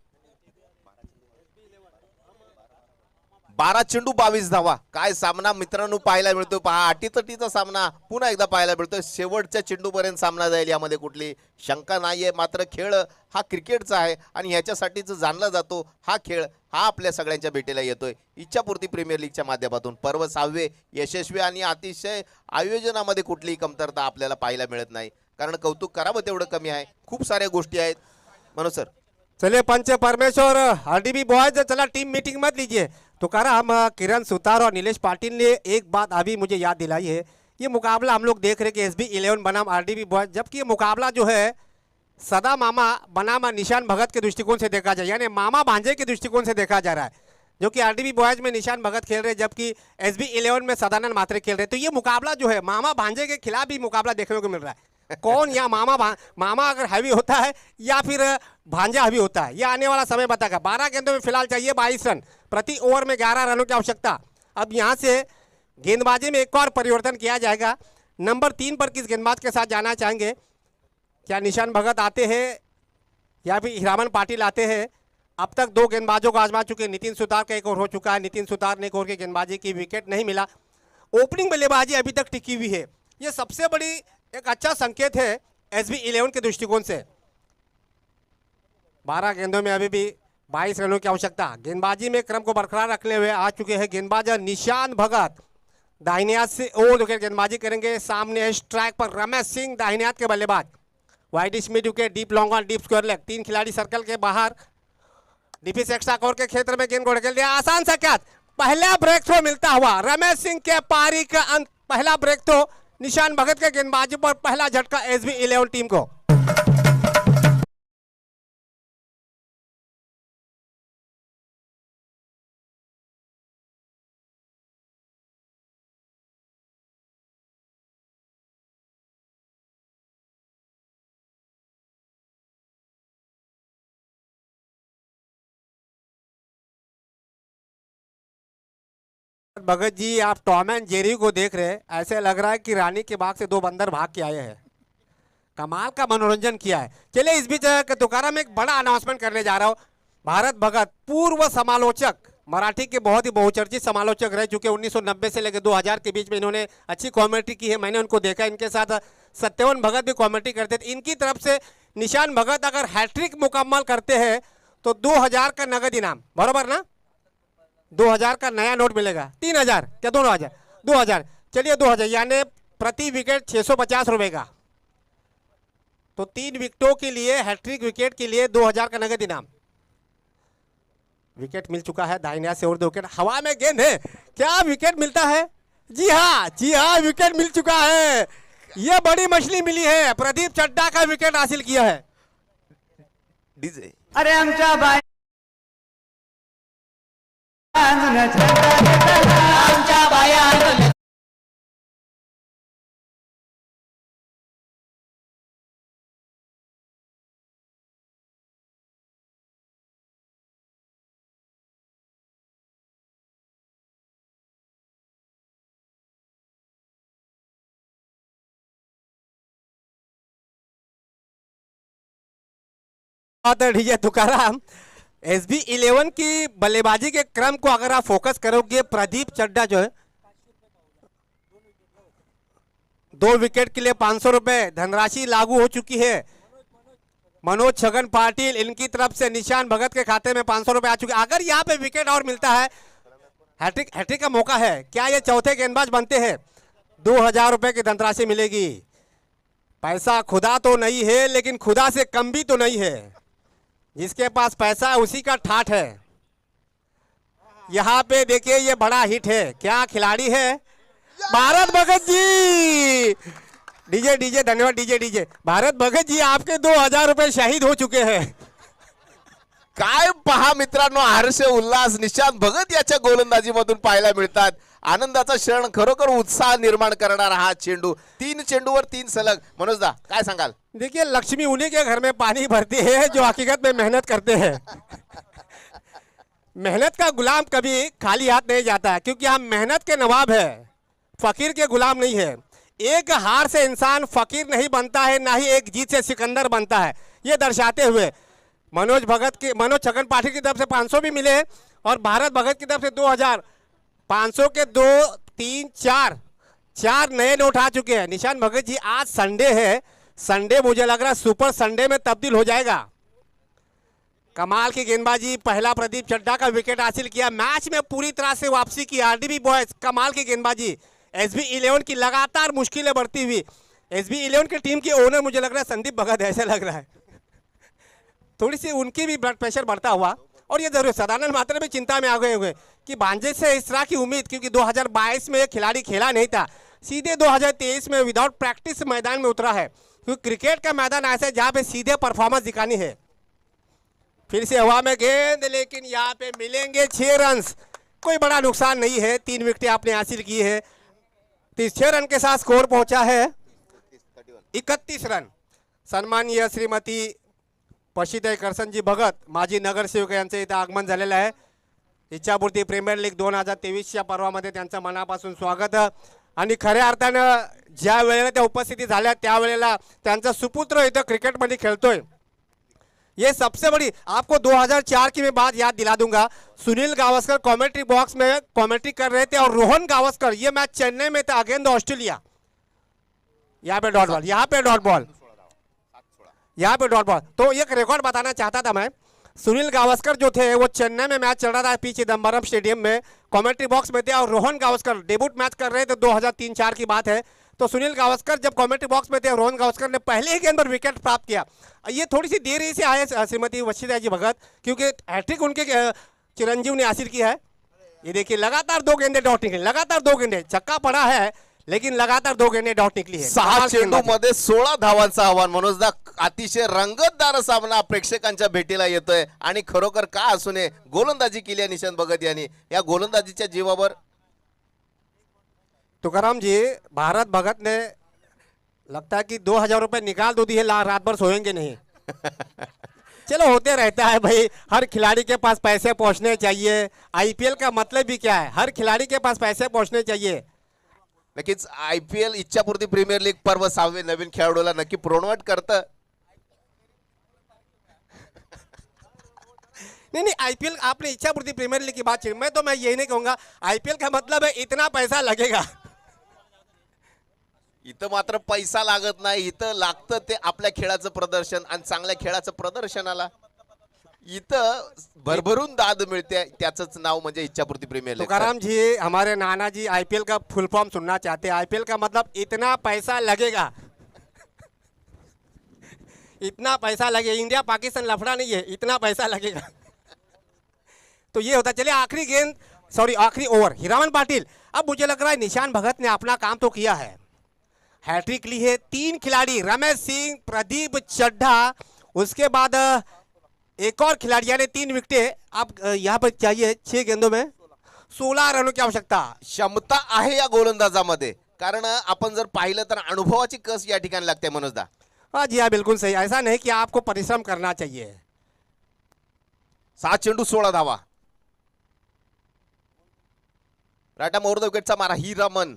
12 चेंडू 22 धावा, काय सामना मित्रांनो पाहायला मिळतो। पहा अटीतटीचा सामना पुन्हा एकदा पाहायला मिळतोय। शेवटच्या चेंडूपर्यंत सामना जाईल यामध्ये कुठली शंका नाहीये। मात्र खेळ हा क्रिकेटचा आहे आणि ह्याच्यासाठीच जाणला जातो हा खेळ। हा आपल्या सगळ्यांच्या भेटीला येतोय इच्छापूर्ती प्रीमियर लीगच्या माध्यमातून। पर्व 6वे यशस्वी आणि अतिशय आयोजनामध्ये कुठलीही कमतरता आपल्याला पाहायला मिळत नाही, कारण कौतुक करावं तेवढं कमी आहे। खूप साऱ्या गोष्टी आहेत मनोज सर। चलिए पंच परमेश्वर, आरडीबी बॉयज, चला टीम मीटिंग मत लीजिए। तो करा हम किरण सुतार और नीलेश पाटिल ने एक बात अभी मुझे याद दिलाई है। ये मुकाबला हम लोग देख रहे कि SB11 बनाम आरडीबी बॉयज, जबकि ये मुकाबला जो है सदा मामा बनाम निशान भगत के दृष्टिकोण से देखा जाए, यानी मामा भांजे के दृष्टिकोण से देखा जा रहा है। जो कि आरडीबी बॉयज में निशान भगत खेल रहे हैं, जबकि SB11 में सदानंद मात्रे खेल रहे हैं। तो ये मुकाबला जो है मामा भांजे के खिलाफ भी मुकाबला देखने को मिल रहा है। कौन या मामा अगर हैवी होता है या फिर भांजा हैवी होता है, यह आने वाला समय बताएगा। 12 गेंदों में फिलहाल चाहिए 22 रन, प्रति ओवर में 11 रनों की आवश्यकता। अब यहाँ से गेंदबाजी में एक और परिवर्तन किया जाएगा। नंबर 3 पर किस गेंदबाज के साथ जाना चाहेंगे? क्या निशान भगत आते हैं या फिर हीरामन पाटिल आते हैं? अब तक 2 गेंदबाजों को आजमा चुके। नितिन सुतार का एक ओवर हो चुका है। नितिन सुतार ने एक ओवर की गेंदबाजी की, विकेट नहीं मिला। ओपनिंग बल्लेबाजी अभी तक टिकी हुई है। ये सबसे बड़ी एक अच्छा संकेत है SB11 के दृष्टिकोण से। 12 गेंदों में अभी भी 22 रनों की आवश्यकता। गेंदबाजी में क्रम को बरकरार रखने हुए आ चुके हैं गेंदबाज निशान भगत। दाहिने हाथ से ओवर विकेट गेंदबाजी करेंगे। सामने स्ट्राइक पर रमेश सिंह, दाहिने हाथ के बल्लेबाज। Wide mid wicket, deep long on, deep square leg. 3 खिलाड़ी सर्कल के बाहर डिफेंस एक्स्ट्रा कवर के क्षेत्र में गेंद को ढकेल दिया। आसान सा कैच, पहला ब्रेक थ्रो मिलता हुआ रमेश सिंह के पारी का अंत। पहला ब्रेक थ्रो निशान भगत के गेंदबाजी पर, पहला झटका SB11 टीम को। भगत जी, आप टॉम एंड जेरी को देख रहे हैं, ऐसे लग रहा है कि रानी के बाग से 2 बंदर भाग के आए हैं। कमाल का मनोरंजन किया है। चलिए इस बीच तुकाराम में एक बड़ा अनाउंसमेंट करने जा रहा हूँ। भारत भगत पूर्व समालोचक, मराठी के बहुत ही बहुचर्चित समालोचक रह चुके। 1990 से लेकर 2000 के बीच में इन्होंने अच्छी कॉमेंट्री की है। मैंने उनको देखा, इनके साथ सत्यवन भगत भी कॉमेंट्री करते थे। इनकी तरफ से निशान भगत अगर हैट्रिक मुकम्मल करते हैं तो 2000 का नगद इनाम, बराबर ना? 2000 का नया नोट मिलेगा। 3000 क्या? 2000। चलिए 2000 यानी प्रति विकेट 650 रुपए का। तो 3 विकेटों के लिए, हैट्रिक विकेट के लिए 2000 का नगद इनाम। विकेट मिल चुका है दाहिने हाथ से और 2 विकेट। हवा में गेंद है, क्या विकेट मिलता है? जी हाँ, विकेट मिल चुका है। यह बड़ी मछली मिली है। प्रदीप चड्डा का विकेट हासिल किया है। डीजे अरे आमच्या बाय डीजे तुकाराम, SB11 की बल्लेबाजी के क्रम को अगर आप फोकस करोगे, प्रदीप चड्डा जो है 2 विकेट के लिए 500 रुपए धनराशि लागू हो चुकी है। मनोज छगन पाटिल, इनकी तरफ से निशान भगत के खाते में 500 रुपए आ चुके। अगर यहाँ पे विकेट और मिलता है, हैट्रिक का मौका है। क्या ये चौथे गेंदबाज बनते हैं? 2000 रुपए की धनराशि मिलेगी। पैसा खुदा तो नहीं है, लेकिन खुदा से कम भी तो नहीं है। जिसके पास पैसा है उसी का ठाठ है। यहाँ पे देखिए ये बड़ा हिट है। क्या खिलाड़ी है? भारत भगत जी। डीजे धन्यवाद। डीजे भारत भगत जी, आपके 2000 रुपए शहीद हो चुके हैं। काय पहा मित्रांनो, हर्ष उल्हास निशांत भगत याच्या गोलंदाजीमधून पाहायला मिळतात. आनंदाचा क्षण, खरोखर उत्साह निर्माण करणारा हा चेंडू. 3 चेंडूवर 3 सलग. मनोजदा काय सांगाल? देखिए लक्ष्मी उन्हीं के घर में पानी भरती है जो हकीकत में मेहनत करते हैं। मेहनत का गुलाम कभी खाली हाथ नहीं जाता है, क्योंकि हम मेहनत के नवाब है, फकीर के गुलाम नहीं है। एक हार से इंसान फकीर नहीं बनता है, ना ही एक जीत से सिकंदर बनता है। ये दर्शाते हुए मनोज छगन पाटिल की तरफ से 500 भी मिले और भारत भगत की तरफ से 2000, 500 के 2, 3, 4 नए नोट आ चुके हैं। निशान भगत जी आज संडे है, संडे मुझे लग रहा है सुपर संडे में तब्दील हो जाएगा। कमाल की गेंदबाजी, पहला प्रदीप चड्ढा का विकेट हासिल किया, मैच में पूरी तरह से वापसी की आरडीबी बॉयज। कमाल की गेंदबाजी, एसबी 11 की लगातार मुश्किलें बढ़ती हुई। एसबी 11 की टीम के ओनर मुझे लग रहा है संदीप भगत, ऐसे लग रहा है थोड़ी सी उनकी भी ब्लड प्रेशर बढ़ता हुआ। और ये जरूर सदानंद मात्रा भी चिंता में आ गए हुए कि भांजे से इस तरह की उम्मीद, क्योंकि 2022 में खिलाड़ी खेला नहीं था, सीधे 2023 में विदाउट प्रैक्टिस मैदान में उतरा है, क्योंकि क्रिकेट का मैदान ऐसा है जहाँ पे सीधे परफॉर्मेंस दिखानी है। फिर से हवा में गेंद, लेकिन यहाँ पे मिलेंगे 6 रन। कोई बड़ा नुकसान नहीं है, 3 विकेटें आपने हासिल की है। 36 रन के साथ स्कोर पहुंचा है 31 रन। सन्माननीय श्रीमती पशिताई करसनजी भगत माजी नगरसेवक यांचं इथं आगमन झालेलं आहे। इच्छापूर्ती प्रीमियर लीग 2023च्या पर्वामध्ये त्यांचं मनापासून स्वागत। आणि खऱ्या अर्थानं ज्या वेळेला त्या उपस्थिती झाल्या त्यावेळेला त्यांचा सुपुत्र इथं क्रिकेटमध्ये खेळतोय। ये सबसे बड़ी, आपको 2004 की मैं बात याद दिला दूंगा। सुनील गावस्कर कमेंट्री बॉक्स में कमेंट्री कर रहे थे और रोहन गावस्कर, ये मैच चेन्नई में था अगेंस्ट ऑस्ट्रेलिया। यहाँ पे डॉट बॉल, यहाँ पे डॉट बॉल, यहाँ पे डॉट बॉल। तो एक रिकॉर्ड बताना चाहता था मैं। सुनील गावस्कर जो थे वो चेन्नई में मैच चल रहा था पी चिदम्बरम स्टेडियम में, कमेंट्री बॉक्स में थे और रोहन गावस्कर डेब्यूट मैच कर रहे थे, 2003-4 की बात है। तो सुनील गावस्कर जब कमेंट्री बॉक्स में थे, रोहन गावस्कर ने पहले ही गेंद पर विकेट प्राप्त किया। ये थोड़ी सी देरी से आए श्रीमती वशिता जी भगत, क्योंकि हैट्रिक उनके चिरंजीव ने हासिल की है। ये देखिए लगातार 2 गेंदे डॉट निकली, लगातार 2 गेंदे, छक्का पड़ा है लेकिन लगातार 2 गेंदे डॉट निकली है। 6 चेंडू मध्ये 16 धावांचं आव्हान। मनोजदा अतिशय रंगतदार सामना प्रेक्षकांच्या भेटीला येतोय आणि खरोखर का असू नये, गोलंदाजी केली आहे निशांत भगत यांनी। या गोलंदाजीच्या जीवावर तुकाराम जी, भारत भगत ने लगता है कि 2000 रुपए निकाल दो दिए, रात भर सोएंगे नहीं। चलो होते रहता है भाई, हर खिलाड़ी के पास पैसे पहुंचने चाहिए। आईपीएल का मतलब भी क्या है, हर खिलाड़ी के पास पैसे पहुंचने चाहिए। नक्कीच आयपीएल इच्छापूर्ती प्रीमियर लीग पर्व 6वे नवीन खेळाडूला नक्की प्रोमोट करतं। नहीं आईपीएल, आपने इच्छापूर्ती प्रीमियर लीग की बात की, मैं यही नहीं कहूंगा आईपीएल का मतलब है इतना पैसा लगेगा। इथं मात्र पैसा लागत नाही, इथं लागतं ते आपल्या खेळाचं प्रदर्शन आणि चांगल्या खेळाचं प्रदर्शनाला इथं भरभरून दाद मिळते, त्याचंच नाव म्हणजे इच्छापूर्ती प्रीमियर लीग। तुकाराम जी, हमारे नाना जी आईपीएल का फुल फॉर्म सुनना चाहते हैं। आईपीएल का मतलब इतना पैसा लगेगा, इतना पैसा लगेगा। इंडिया पाकिस्तान लफड़ा नहीं है, इतना पैसा लगेगा। तो ये होता। चलिए आखिरी गेंद, सॉरी आखिरी ओवर, हीरामन पाटिल। अब मुझे लग रहा है निशान भगत ने अपना काम तो किया है, हैट्रिक ली है। 3 खिलाड़ी, रमेश सिंह, प्रदीप चड्ढा, उसके बाद एक और खिलाड़ी, यानी 3 विकेटें। अब यहाँ पर चाहिए 6 गेंदों में 16 रनों की आवश्यकता। क्षमता आहे या गोलंदाजामध्ये, कारण आपण जर पाहिलं तर अनुभवाची कस या ठिकाणी लागते मनोजदा। हाँ जी हाँ, बिल्कुल सही। ऐसा नहीं कि आपको परिश्रम करना चाहिए। 7 चेंडू 16 धावा। राटा मोर द विकेटचा मारा हीरामन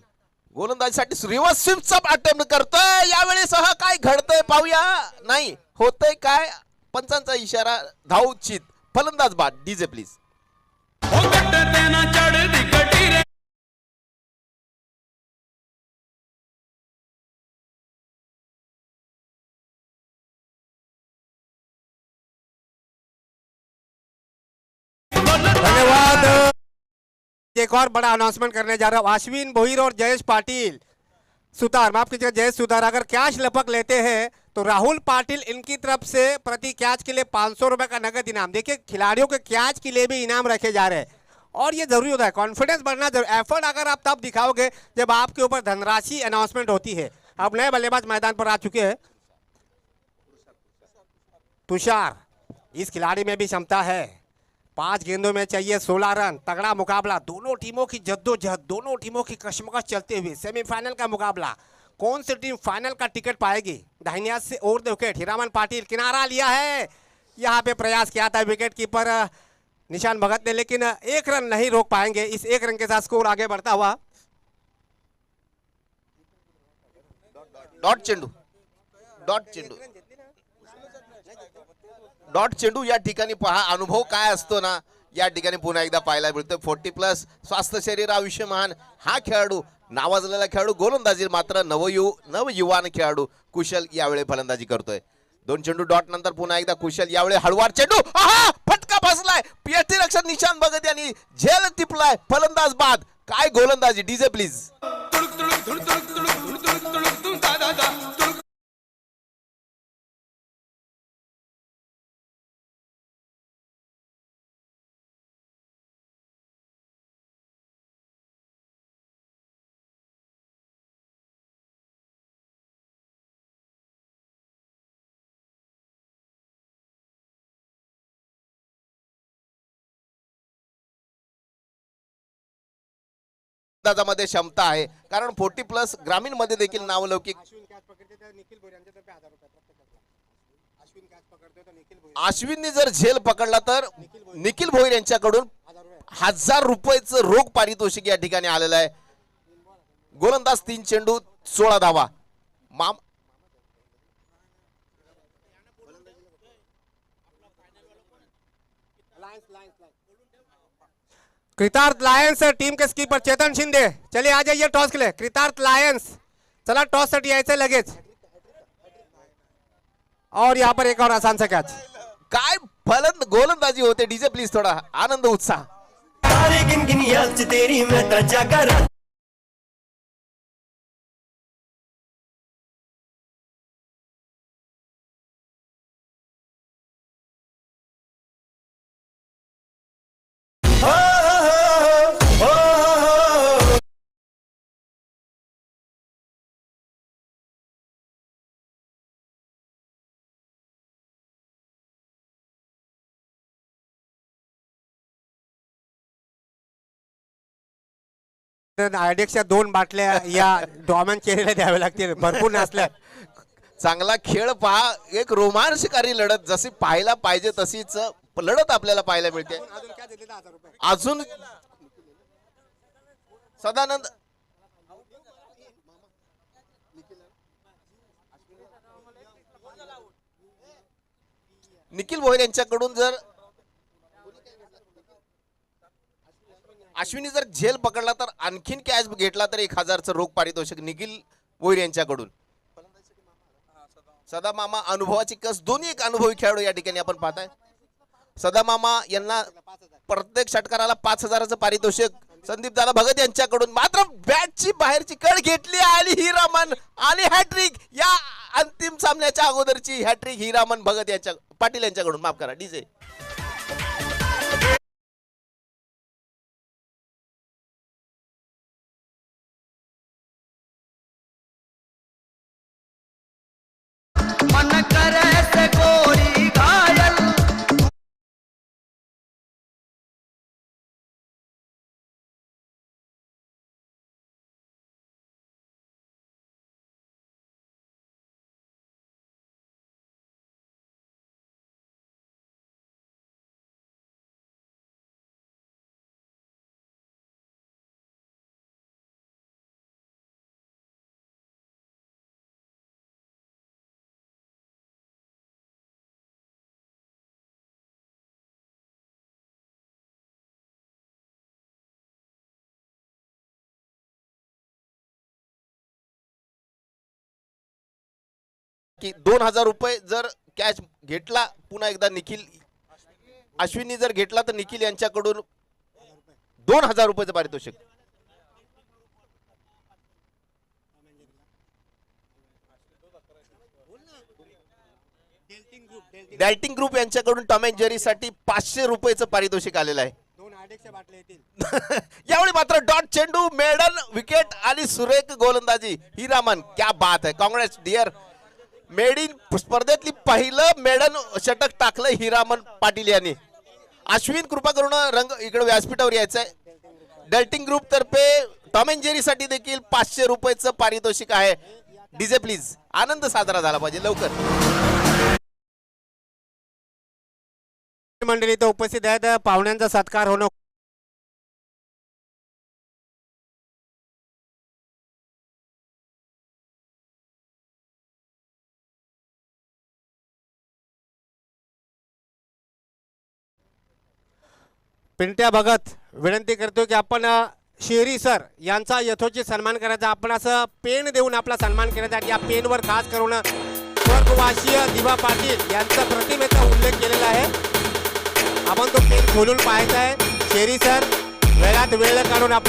गोलंदाजीसाठी रिव्हर्स स्वीपचा अटेम्प्ट करतोय। यावेळी सह काय घडतंय पाहूया। नाही होतंय काय, पंचांचा इशारा, धाव चित, फलंदाज बाद। DJ please. धन्यवाद। एक और बड़ा अनाउंसमेंट करने जा रहा हूं। अश्विन भोईर और जयेश पाटिल सुतार, माफ कीजिएगा जयेश सुतार, अगर कैश लपक लेते हैं तो राहुल पाटिल इनकी तरफ से प्रति कैच के लिए 500 रुपए का नगद इनाम। देखिए खिलाड़ियों के कैच के लिए भी इनाम रखे जा रहे हैं और ये जरूरी होता है, कॉन्फिडेंस बढ़ना जरूरी। एफर्ट अगर आप तब दिखाओगे जब आपके ऊपर धनराशि अनाउंसमेंट होती है। अब नए बल्लेबाज मैदान पर आ चुके हैं। तुषार इस खिलाड़ी में भी क्षमता है। 5 गेंदों में चाहिए 16 रन। तगड़ा मुकाबला, दोनों टीमों की जद्दोजहद, दोनों टीमों की कशमकश चलते हुए सेमीफाइनल का मुकाबला। कौन सी टीम फाइनल का टिकट पाएगी? दाहिने हाथ से over the wicket Hiraman Patil, किनारा लिया है। यहाँ पे प्रयास किया था विकेट कीपर निशान भगत ने, लेकिन 1 रन नहीं रोक पाएंगे। इस 1 रन के साथ स्कोर आगे बढ़ता हुआ। डॉट चेंडू, डॉट चेंडू, डॉट चेंडू या ठिकाणी पहा अनुभव काय असतो ना, या ठिकाणी पुन्हा एकदा पाहायला मिळतोय। 40+ स्वास्थ्य शरीर आयुष्यमान हा खेळाडू, नावाजलेला खेळाडू, गोलंदाजी मात्र नवयुवान खेळाडू कुशल यावेळी फलंदाजी करतोय। 2 चेंडू डॉट नंतर पुन्हा एकदा कुशल, यावेळी हळवार चेंडू, आहा फटका बसलाय। यष्टिरक्षक निशान भगत यांनी झेल टिपलाय, फलंदाज बाद। काय गोलंदाजी, डीजे प्लीज। मध्ये क्षमता आहे, कारण 40+ ग्रामीण मध्ये देखील नावलौकिक। अश्विनने जर झेल पकडला तर निखिल भोईर यांच्याकडून 1000 रुपयाचं रोख पारितोषिक या ठिकाणी आलेलं आहे। गोलंदाज 3 चेंडू 16 धावा। कृतार्थ लायन्स टीम के स्कीपर चेतन शिंदे, चलिए आ जाइए टॉस के लिए। कृतार्थ लायन्स, चला टॉस साठी यायचं लगेच। और यहाँ पर एक और आसान सा कैच। काय गोलंदाजी होते, डीजे प्लीज थोडा आनंद उत्साह। आयडेक्सच्या 2 बाटल्या या डॉमन केलेल्या द्याव्या लागतील, भरपूर नसल्या। चांगला खेळ पहा, एक रोमांचकारी लढत, जशी पाहायला पाहिजे तशीच लढत आपल्याला पाहायला मिळते। अजून सदानंद, निखिल भोईर यांच्याकडून जर अश्विनी जर झेल पकडला तर आणखीन कॅच घेतला तर 1000चं रोख पारितोषिक निखिल भोईर यांच्याकडून। सदा मामा अनुभवाची कस, दोन्ही एक अनुभवी खेळाडू या ठिकाणी आपण पाहताय। सदा मामा यांना प्रत्येक षटकाराला 5000चं पारितोषिक। संदीप दादा भगत यांच्याकडून मात्र बॅटची बाहेरची कळ घेतली, आली हिरामन, आली हॅट्रिक। या अंतिम सामन्याच्या अगोदरची हॅट्रिक हिरामन भगत यांच्या पाटील यांच्याकडून, माफ करा डीजे। मन करे से गोरी घायल। की 2000 रुपये जर कॅश घेतला पुन्हा एकदा निखिल, अश्विनी जर घेतला तर निखिल यांच्याकडून 2000 रुपयाचं पारितोषिक। डेल्टिंग ग्रुप यांच्याकडून टॉम अँड जेरी साठी 500 रुपयाचं पारितोषिक आलेलं आहे। यावेळी मात्र डॉट चेंडू, मेडन विकेट आणि सुरेख गोलंदाजी हिरामन, क्या बात है, काँग्रेस डियर मेड इन स्पर्धेतली पहिलं मेडन षटक टाकलं हिरामन पाटील यांनी. अश्विन कृपा करून रंग इकडे व्यासपीठावर यायचंय. डेल्टिंग ग्रुप तर्फे टॉम अँड जेरी साठी देखील 500 रुपयाचं पारितोषिक आहे. डीजे प्लीज, आनंद साजरा झाला पाहिजे लवकर. मंडळी इथं उपस्थित आहेत. पाहुण्यांचा सत्कार होणं पिंट्या भगत विनंती करतो की आपण शेरी सर यांचा यथोचित सन्मान करायचा. आपण असं पेन देऊन आपला सन्मान करायचा. या पेनवर खास करून स्वर्गवासीय दिवा पाटील यांचा प्रतिमेचा उल्लेख केलेला आहे. आपण तो पेन खोलून पाहायचा आहे. शेरी सर वेळात वेळ काढून